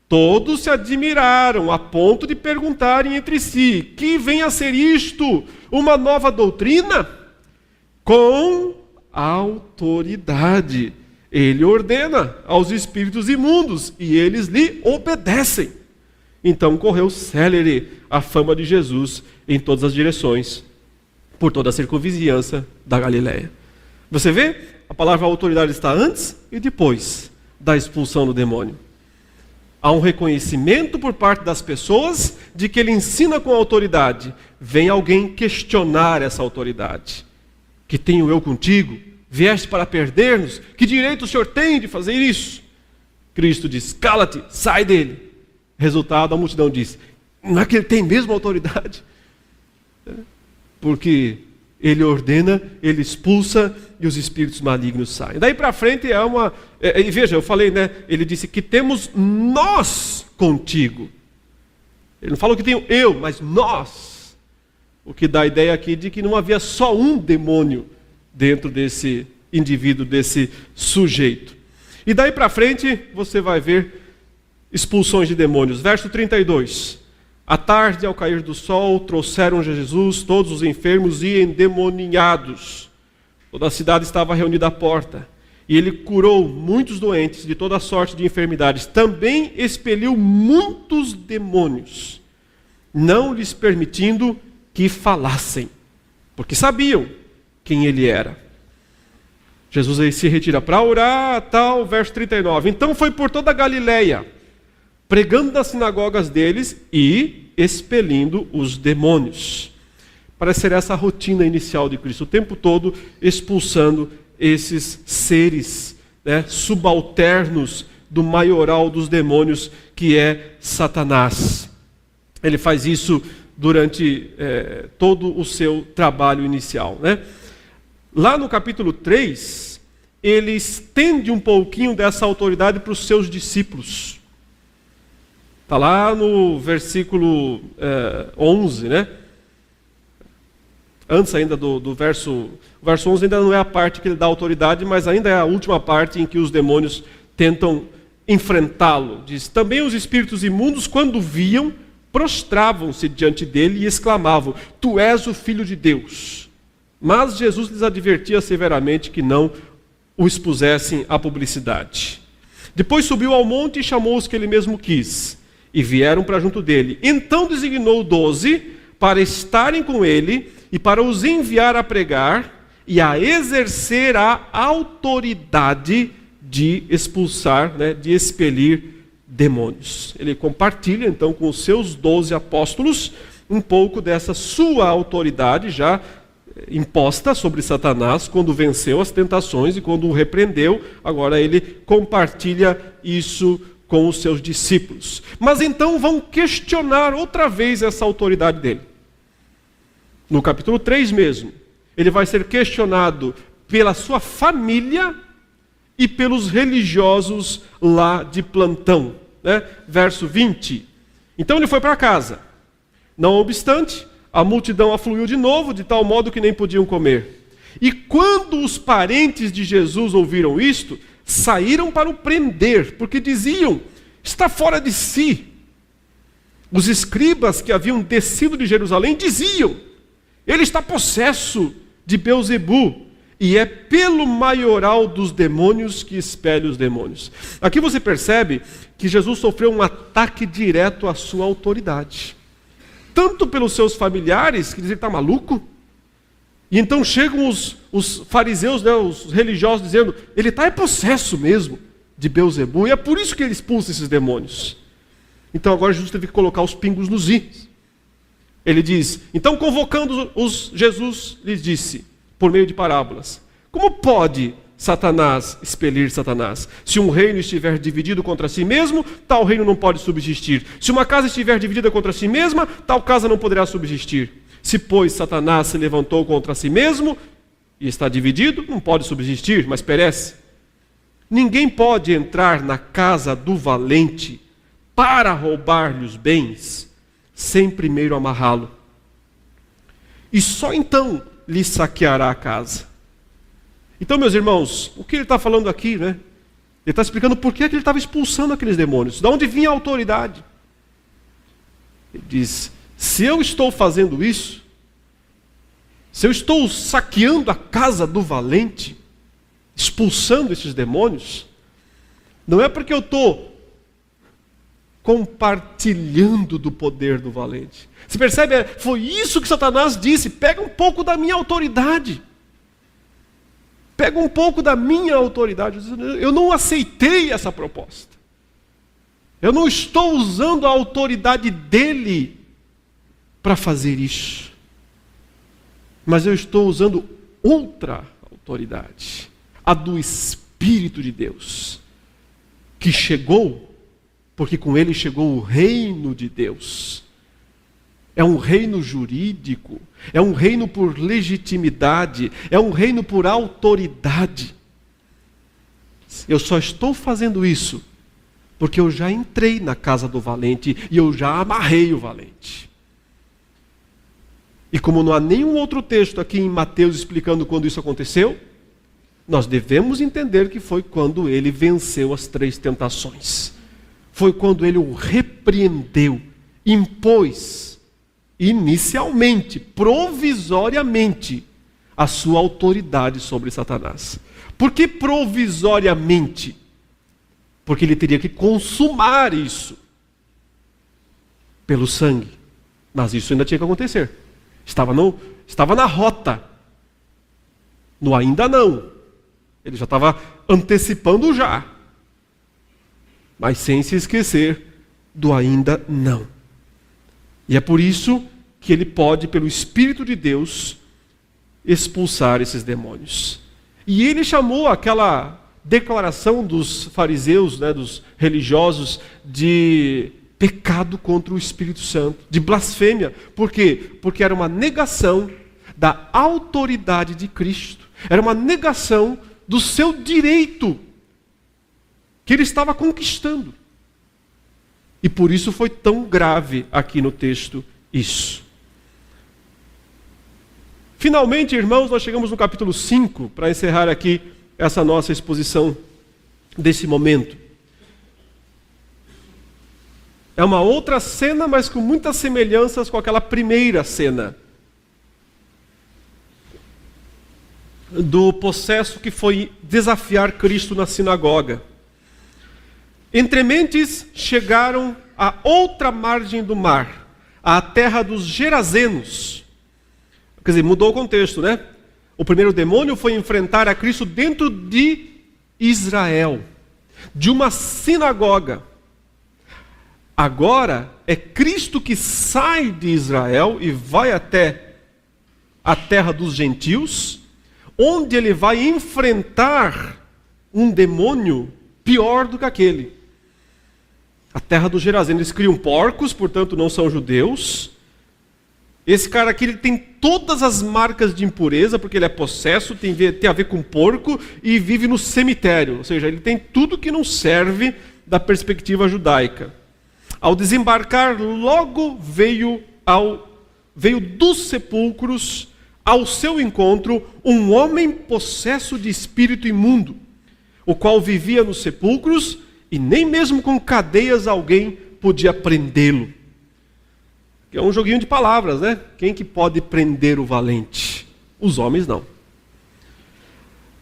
todos se admiraram a ponto de perguntarem entre si, que vem a ser isto? Uma nova doutrina? Com autoridade. Ele ordena aos espíritos imundos e eles lhe obedecem. Então correu célere a fama de Jesus em todas as direções, por toda a circunvizinhança da Galileia. Você vê? A palavra autoridade está antes e depois da expulsão do demônio. Há um reconhecimento por parte das pessoas de que ele ensina com autoridade. Vem alguém questionar essa autoridade. Que tenho eu contigo? Vieste para perder-nos? Que direito o Senhor tem de fazer isso? Cristo diz, cala-te, sai dele. Resultado, a multidão diz, não é que ele tem mesmo autoridade? Porque ele ordena, ele expulsa e os espíritos malignos saem. Daí para frente é uma... E veja, eu falei, né? Ele disse que temos nós contigo. Ele não falou que tenho eu, mas nós. O que dá a ideia aqui de que não havia só um demônio dentro desse indivíduo, desse sujeito. E daí para frente você vai ver expulsões de demônios. Verso 32. À tarde, ao cair do sol, trouxeram a Jesus todos os enfermos e endemoninhados. Toda a cidade estava reunida à porta. E ele curou muitos doentes de toda sorte de enfermidades. Também expeliu muitos demônios, não lhes permitindo que falassem, porque sabiam quem ele era. Jesus aí se retira para orar, tal, verso 39. Então foi por toda a Galileia, pregando nas sinagogas deles e expelindo os demônios. Parece ser essa a rotina inicial de Cristo, o tempo todo expulsando esses seres, né, subalternos do maioral dos demônios, que é Satanás. Ele faz isso durante todo o seu trabalho inicial, né? Lá no capítulo 3, ele estende um pouquinho dessa autoridade para os seus discípulos. Está lá no versículo 11, né? Antes ainda do verso... O verso 11 ainda não é a parte que ele dá autoridade, mas ainda é a última parte em que os demônios tentam enfrentá-lo. Diz, também os espíritos imundos, quando viam, prostravam-se diante dele e exclamavam, tu és o Filho de Deus. Mas Jesus lhes advertia severamente que não o expusessem à publicidade. Depois subiu ao monte e chamou os que ele mesmo quis, e vieram para junto dele. Então designou 12 para estarem com ele e para os enviar a pregar e a exercer a autoridade de expulsar, né, de expelir demônios. Ele compartilha então com os seus 12 apóstolos um pouco dessa sua autoridade já imposta sobre Satanás quando venceu as tentações e quando o repreendeu. Agora ele compartilha isso com os seus discípulos. Mas então vão questionar outra vez essa autoridade dele. No capítulo 3 mesmo, ele vai ser questionado pela sua família e pelos religiosos lá de plantão, né? Verso 20. Então ele foi para casa. Não obstante, a multidão afluiu de novo, de tal modo que nem podiam comer. E quando os parentes de Jesus ouviram isto, saíram para o prender, porque diziam, está fora de si. Os escribas que haviam descido de Jerusalém diziam: ele está possesso de Beelzebu, e é pelo maioral dos demônios que expele os demônios. Aqui você percebe que Jesus sofreu um ataque direto à sua autoridade. Tanto pelos seus familiares, que dizem que está maluco, e então chegam os fariseus, né, os religiosos, dizendo: ele está possesso mesmo de Beelzebu, e é por isso que ele expulsa esses demônios. Então agora Jesus teve que colocar os pingos nos is. Ele diz: então convocando Jesus lhes disse, por meio de parábolas: como pode Satanás expelir Satanás? Se um reino estiver dividido contra si mesmo, tal reino não pode subsistir. Se uma casa estiver dividida contra si mesma, tal casa não poderá subsistir. Se, pois, Satanás se levantou contra si mesmo e está dividido, não pode subsistir, mas perece. Ninguém pode entrar na casa do valente para roubar-lhe os bens, sem primeiro amarrá-lo. E só então lhe saqueará a casa. Então, meus irmãos, o que ele está falando aqui, né? Ele está explicando por que ele estava expulsando aqueles demônios, de onde vinha a autoridade. Ele diz: se eu estou fazendo isso, se eu estou saqueando a casa do valente, expulsando esses demônios, não é porque eu estou compartilhando do poder do valente. Você percebe? Foi isso que Satanás disse: pega um pouco da minha autoridade. Pega um pouco da minha autoridade. Eu não aceitei essa proposta. Eu não estou usando a autoridade dele para fazer isso. Mas eu estou usando outra autoridade, a do Espírito de Deus, que chegou, porque com ele chegou o reino de Deus. É um reino jurídico, é um reino por legitimidade, é um reino por autoridade. Eu só estou fazendo isso porque eu já entrei na casa do valente e eu já amarrei o valente. E como não há nenhum outro texto aqui em Mateus explicando quando isso aconteceu, nós devemos entender que foi quando ele venceu as 3 tentações. Foi quando ele o repreendeu, impôs inicialmente, provisoriamente, a sua autoridade sobre Satanás. Por que provisoriamente? Porque ele teria que consumar isso pelo sangue. Mas isso ainda tinha que acontecer. Estava na rota. No ainda não. Ele já estava antecipando já. Mas sem se esquecer do ainda não. E é por isso que ele pode, pelo Espírito de Deus, expulsar esses demônios. E ele chamou aquela declaração dos fariseus, né, dos religiosos, de pecado contra o Espírito Santo, de blasfêmia. Por quê? Porque era uma negação da autoridade de Cristo. Era uma negação do seu direito que ele estava conquistando. E por isso foi tão grave aqui no texto isso. Finalmente, irmãos, nós chegamos no capítulo 5, para encerrar aqui essa nossa exposição desse momento. É uma outra cena, mas com muitas semelhanças com aquela primeira cena do possesso que foi desafiar Cristo na sinagoga. Entre mentes chegaram à outra margem do mar, à terra dos Gerazenos. Quer dizer, mudou o contexto, né? O primeiro demônio foi enfrentar a Cristo dentro de Israel, de uma sinagoga. Agora é Cristo que sai de Israel e vai até a terra dos gentios, onde ele vai enfrentar um demônio pior do que aquele. A terra dos Gerazenos. Eles criam porcos, portanto não são judeus. Esse cara aqui, ele tem todas as marcas de impureza, porque ele é possesso, tem a ver com porco e vive no cemitério. Ou seja, ele tem tudo que não serve da perspectiva judaica. Ao desembarcar, logo veio dos sepulcros ao seu encontro um homem possesso de espírito imundo, o qual vivia nos sepulcros e nem mesmo com cadeias alguém podia prendê-lo. Que é um joguinho de palavras, né? Quem que pode prender o valente? Os homens não.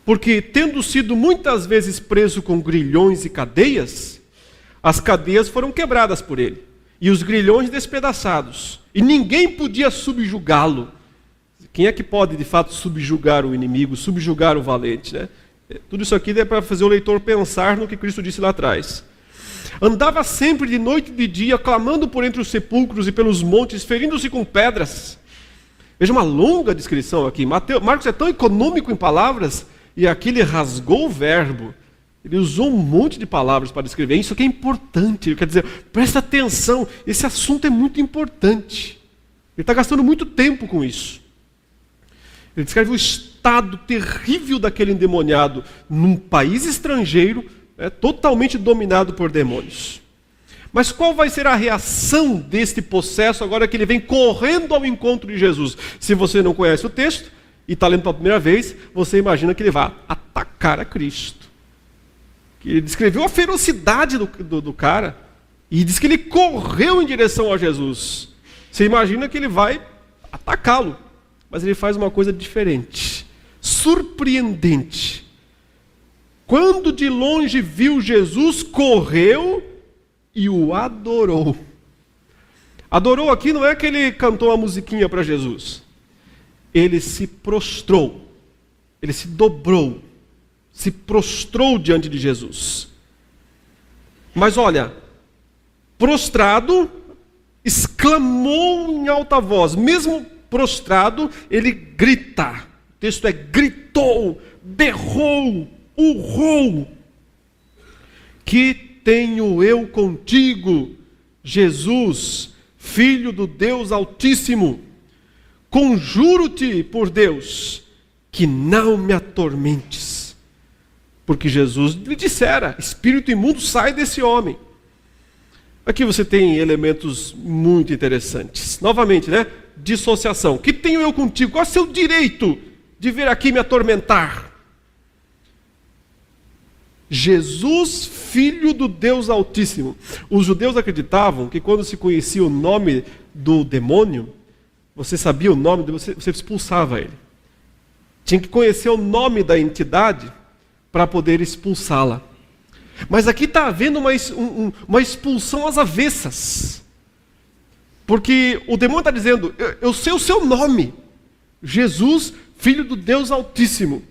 Porque, tendo sido muitas vezes preso com grilhões e cadeias, as cadeias foram quebradas por ele, e os grilhões despedaçados, e ninguém podia subjugá-lo. Quem é que pode, de fato, subjugar o inimigo, subjugar o valente, né? Tudo isso aqui é para fazer o leitor pensar no que Cristo disse lá atrás. Andava sempre de noite e de dia, clamando por entre os sepulcros e pelos montes, ferindo-se com pedras. Veja uma longa descrição aqui. Marcos é tão econômico em palavras, e aqui ele rasgou o verbo. Ele usou um monte de palavras para descrever. Isso aqui é importante. Ele quer dizer, presta atenção, esse assunto é muito importante. Ele está gastando muito tempo com isso. Ele descreve o estado terrível daquele endemoniado num país estrangeiro, totalmente dominado por demônios. Mas qual vai ser a reação deste possesso agora que ele vem correndo ao encontro de Jesus? Se você não conhece o texto e está lendo pela primeira vez, você imagina que ele vai atacar a Cristo. Ele descreveu a ferocidade do cara e diz que ele correu em direção a Jesus. Você imagina que ele vai atacá-lo, mas ele faz uma coisa diferente, surpreendente. Quando de longe viu Jesus, correu e o adorou. Adorou aqui não é que ele cantou uma musiquinha para Jesus. Ele se prostrou, ele se dobrou, se prostrou diante de Jesus. Mas olha, prostrado, exclamou em alta voz, mesmo prostrado, ele grita. O texto é gritou, berrou, urrou. Que tenho eu contigo, Jesus, Filho do Deus Altíssimo? Conjuro-te por Deus, que não me atormentes. Porque Jesus lhe dissera, espírito imundo, sai desse homem. Aqui você tem elementos muito interessantes. Novamente, né? Dissociação. Que tenho eu contigo? Qual é o seu direito de vir aqui me atormentar? Jesus, Filho do Deus Altíssimo. Os judeus acreditavam que quando se conhecia o nome do demônio, você sabia o nome, você expulsava ele. Tinha que conhecer o nome da entidade para poder expulsá-la. Mas aqui está havendo uma expulsão às avessas. Porque o demônio está dizendo, eu sei o seu nome. Jesus, Filho do Deus Altíssimo.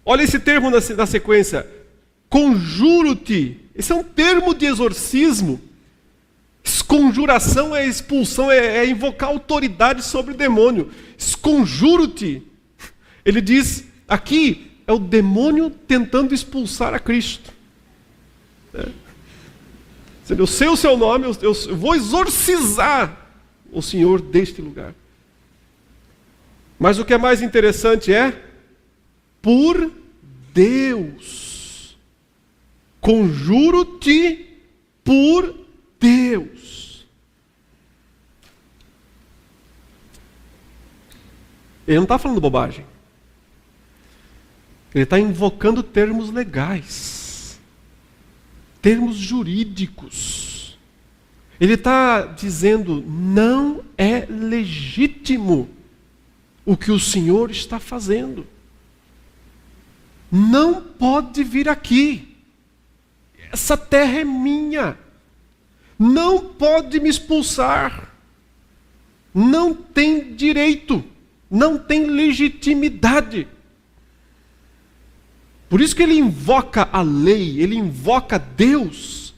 Olha esse termo na sequência. Conjuro-te. Esse é um termo de exorcismo. Conjuração é expulsão, é invocar autoridade sobre o demônio. Conjuro-te. Ele diz, aqui é o demônio tentando expulsar a Cristo. Eu sei o seu nome, eu vou exorcizar o Senhor deste lugar. Mas o que é mais interessante é, por Deus. Conjuro-te por Deus. Ele não está falando bobagem. Ele está invocando termos legais, termos jurídicos. Ele está dizendo, não é legítimo o que o Senhor está fazendo. Não pode vir aqui. Essa terra é minha. Não pode me expulsar. Não tem direito. Não tem legitimidade. Por isso que ele invoca a lei, ele invoca Deus.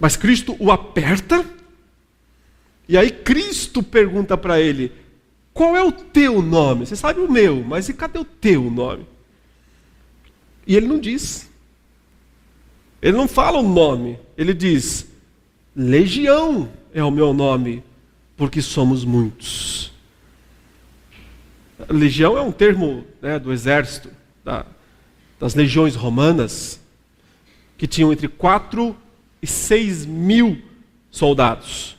Mas Cristo o aperta, e aí Cristo pergunta para ele, qual é o teu nome? Você sabe o meu, mas e cadê o teu nome? E ele não diz. Ele não fala o nome, ele diz, Legião é o meu nome, porque somos muitos. Legião é um termo, né, do exército, das legiões romanas, que tinham entre 4 e 6 mil soldados.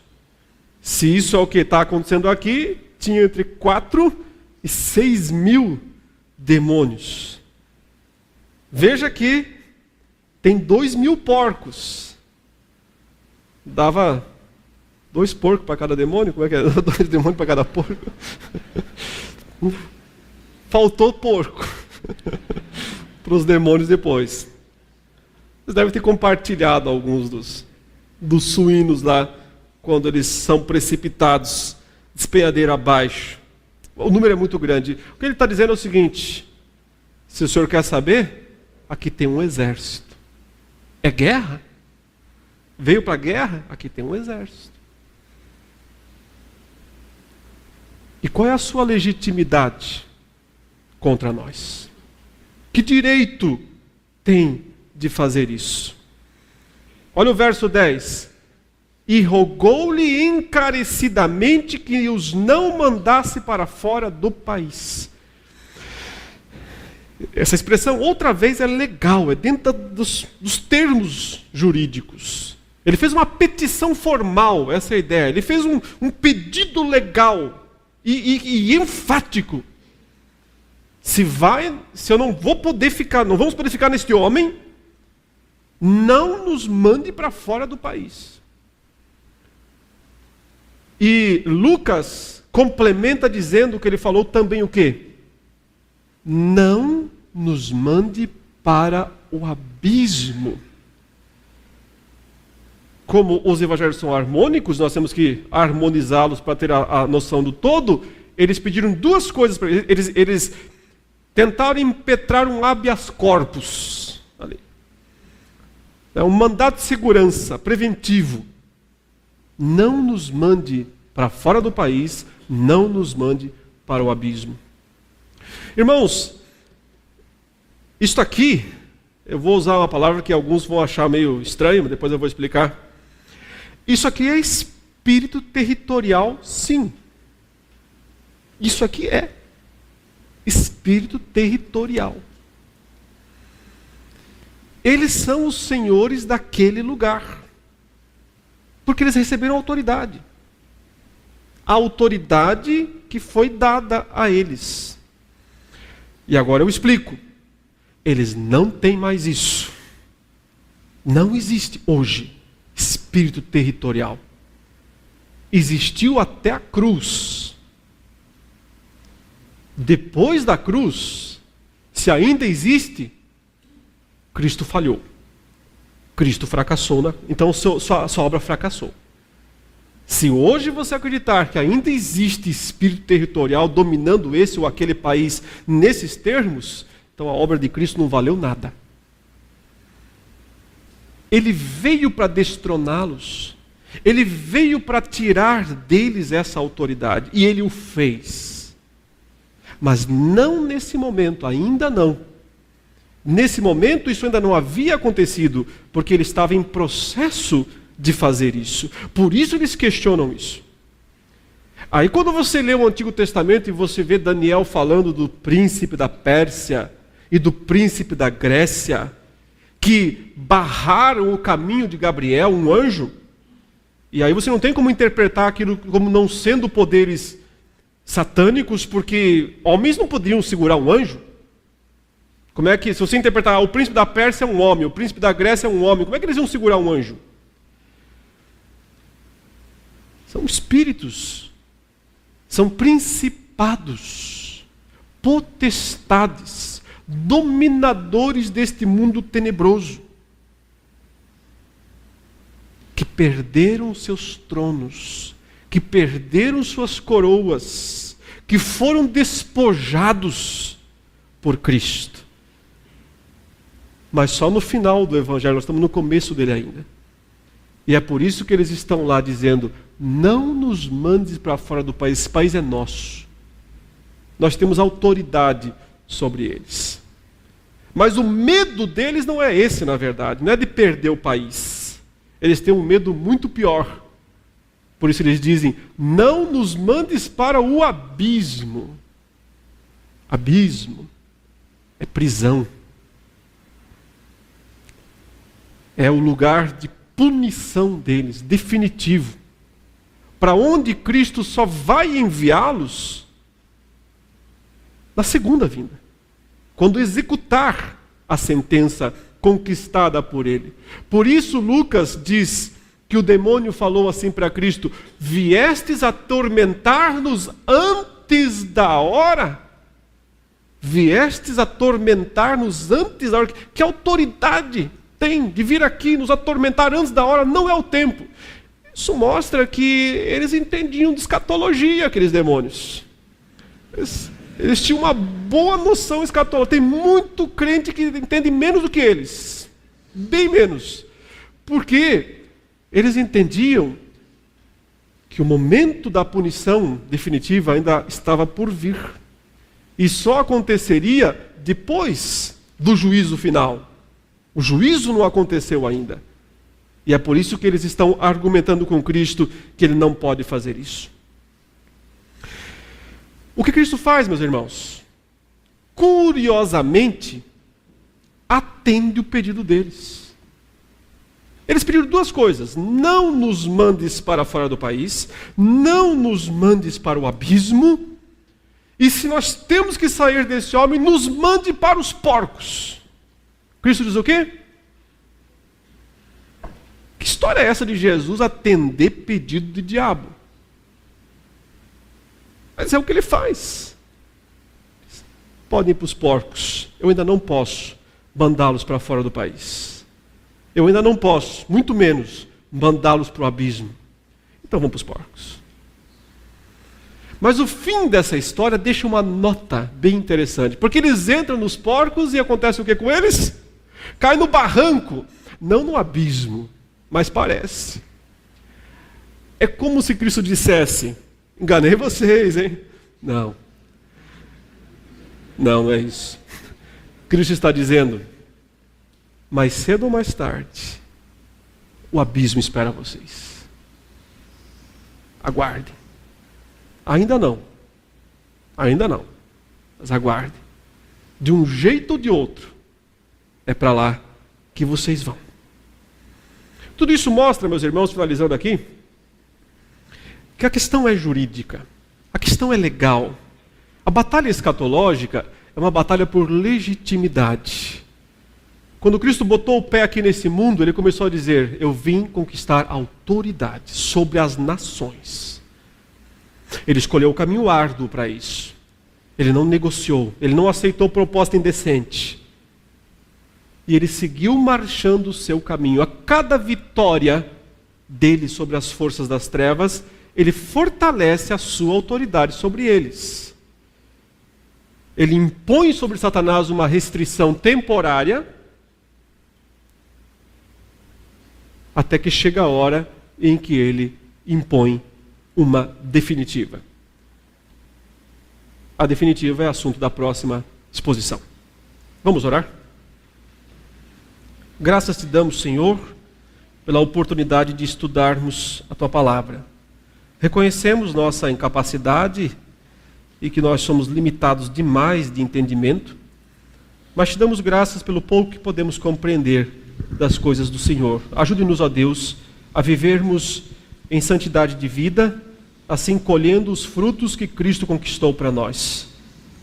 Se isso é o que está acontecendo aqui, tinha entre 4 e 6 mil demônios. Veja que tem 2.000 porcos. Dava 2 porcos para cada demônio? Como é que é? 2 demônios para cada porco? Faltou porco para os demônios depois. Vocês devem ter compartilhado alguns dos suínos lá, quando eles são precipitados, despenhadeiro abaixo. O número é muito grande. O que ele está dizendo é o seguinte: se o senhor quer saber, aqui tem um exército. É guerra? Veio para a guerra? Aqui tem um exército. E qual é a sua legitimidade contra nós? Que direito tem de fazer isso? Olha o verso 10. E rogou-lhe encarecidamente que os não mandasse para fora do país. Essa expressão, outra vez, é legal, é dentro dos termos jurídicos. Ele fez uma petição formal, essa é a ideia. Ele fez um pedido legal e enfático. Se eu não vou poder ficar, não vamos poder ficar neste homem, não nos mande para fora do país. E Lucas complementa dizendo que ele falou também o quê? Não nos mande para o abismo. Como os evangelhos são harmônicos, nós temos que harmonizá-los para ter a noção do todo. Eles pediram 2 coisas para eles. Eles tentaram impetrar um habeas corpus ali. É um mandato de segurança preventivo. Não nos mande para fora do país, não nos mande para o abismo. Irmãos, isto aqui, eu vou usar uma palavra que alguns vão achar meio estranha, mas depois eu vou explicar. Isso aqui é espírito territorial, sim. Isso aqui é espírito territorial. Eles são os senhores daquele lugar, porque eles receberam autoridade. A autoridade que foi dada a eles. E agora eu explico. Eles não têm mais isso. Não existe hoje espírito territorial. Existiu até a cruz. Depois da cruz, se ainda existe, Cristo falhou. Cristo fracassou, então sua obra fracassou. Se hoje você acreditar que ainda existe espírito territorial dominando esse ou aquele país nesses termos, então a obra de Cristo não valeu nada. Ele veio para destroná-los. Ele veio para tirar deles essa autoridade. E ele o fez. Mas não nesse momento, ainda não. Nesse momento isso ainda não havia acontecido, porque ele estava em processo de fazer isso. Por isso eles questionam isso. Aí quando você lê o Antigo Testamento e você vê Daniel falando do príncipe da Pérsia e do príncipe da Grécia, que barraram o caminho de Gabriel, um anjo, e aí você não tem como interpretar aquilo como não sendo poderes satânicos, porque homens não poderiam segurar um anjo. Como é que, se você interpretar, o príncipe da Pérsia é um homem, o príncipe da Grécia é um homem, como é que eles iam segurar um anjo? São espíritos, são principados, potestades, dominadores deste mundo tenebroso, que perderam seus tronos, que perderam suas coroas, que foram despojados por Cristo. Mas só no final do Evangelho, nós estamos no começo dele ainda. E é por isso que eles estão lá dizendo, não nos mandes para fora do país, esse país é nosso. Nós temos autoridade sobre eles. Mas o medo deles não é esse, na verdade, não é de perder o país. Eles têm um medo muito pior. Por isso eles dizem, não nos mandes para o abismo. Abismo é prisão. É o lugar de punição deles, definitivo. Para onde Cristo só vai enviá-los na segunda vinda. Quando executar a sentença conquistada por ele. Por isso Lucas diz que o demônio falou assim para Cristo: viestes atormentar-nos antes da hora? Viestes atormentar-nos antes da hora? Que autoridade tem de vir aqui nos atormentar antes da hora? Não é o tempo. Isso mostra que eles entendiam de escatologia, aqueles demônios. Eles tinham uma boa noção escatológica. Tem muito crente que entende menos do que eles. Bem menos. Porque eles entendiam que o momento da punição definitiva ainda estava por vir. E só aconteceria depois do juízo final. O juízo não aconteceu ainda. E é por isso que eles estão argumentando com Cristo que ele não pode fazer isso. O que Cristo faz, meus irmãos? Curiosamente, atende o pedido deles. Eles pediram duas coisas: não nos mandes para fora do país, não nos mandes para o abismo, e se nós temos que sair desse homem, nos mande para os porcos. Cristo diz o quê? Que história é essa de Jesus atender pedido de diabo? Mas é o que ele faz. Podem ir para os porcos. Eu ainda não posso mandá-los para fora do país. Eu ainda não posso, muito menos, mandá-los para o abismo. Então vamos para os porcos. Mas o fim dessa história deixa uma nota bem interessante. Porque eles entram nos porcos e acontece o que com eles? Cai no barranco. Não no abismo, mas parece. É como se Cristo dissesse: enganei vocês, hein? Não. Não é isso. Cristo está dizendo: mais cedo ou mais tarde, o abismo espera vocês. Aguardem. Ainda não. Ainda não. Mas aguardem. De um jeito ou de outro, é para lá que vocês vão. Tudo isso mostra, meus irmãos, finalizando aqui, que a questão é jurídica, a questão é legal. A batalha escatológica é uma batalha por legitimidade. Quando Cristo botou o pé aqui nesse mundo, ele começou a dizer: eu vim conquistar autoridade sobre as nações. Ele escolheu o caminho árduo para isso. Ele não negociou, ele não aceitou proposta indecente. E ele seguiu marchando o seu caminho. A cada vitória dele sobre as forças das trevas, ele fortalece a sua autoridade sobre eles. Ele impõe sobre Satanás uma restrição temporária, até que chega a hora em que ele impõe uma definitiva. A definitiva é assunto da próxima exposição. Vamos orar? Graças te damos, Senhor, pela oportunidade de estudarmos a Tua Palavra. Reconhecemos nossa incapacidade e que nós somos limitados demais de entendimento, mas te damos graças pelo pouco que podemos compreender das coisas do Senhor. Ajude-nos, ó Deus, a vivermos em santidade de vida, assim colhendo os frutos que Cristo conquistou para nós.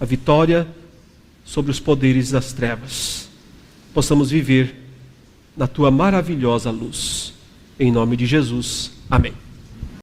A vitória sobre os poderes das trevas. Possamos viver na Tua maravilhosa luz. Em nome de Jesus. Amém.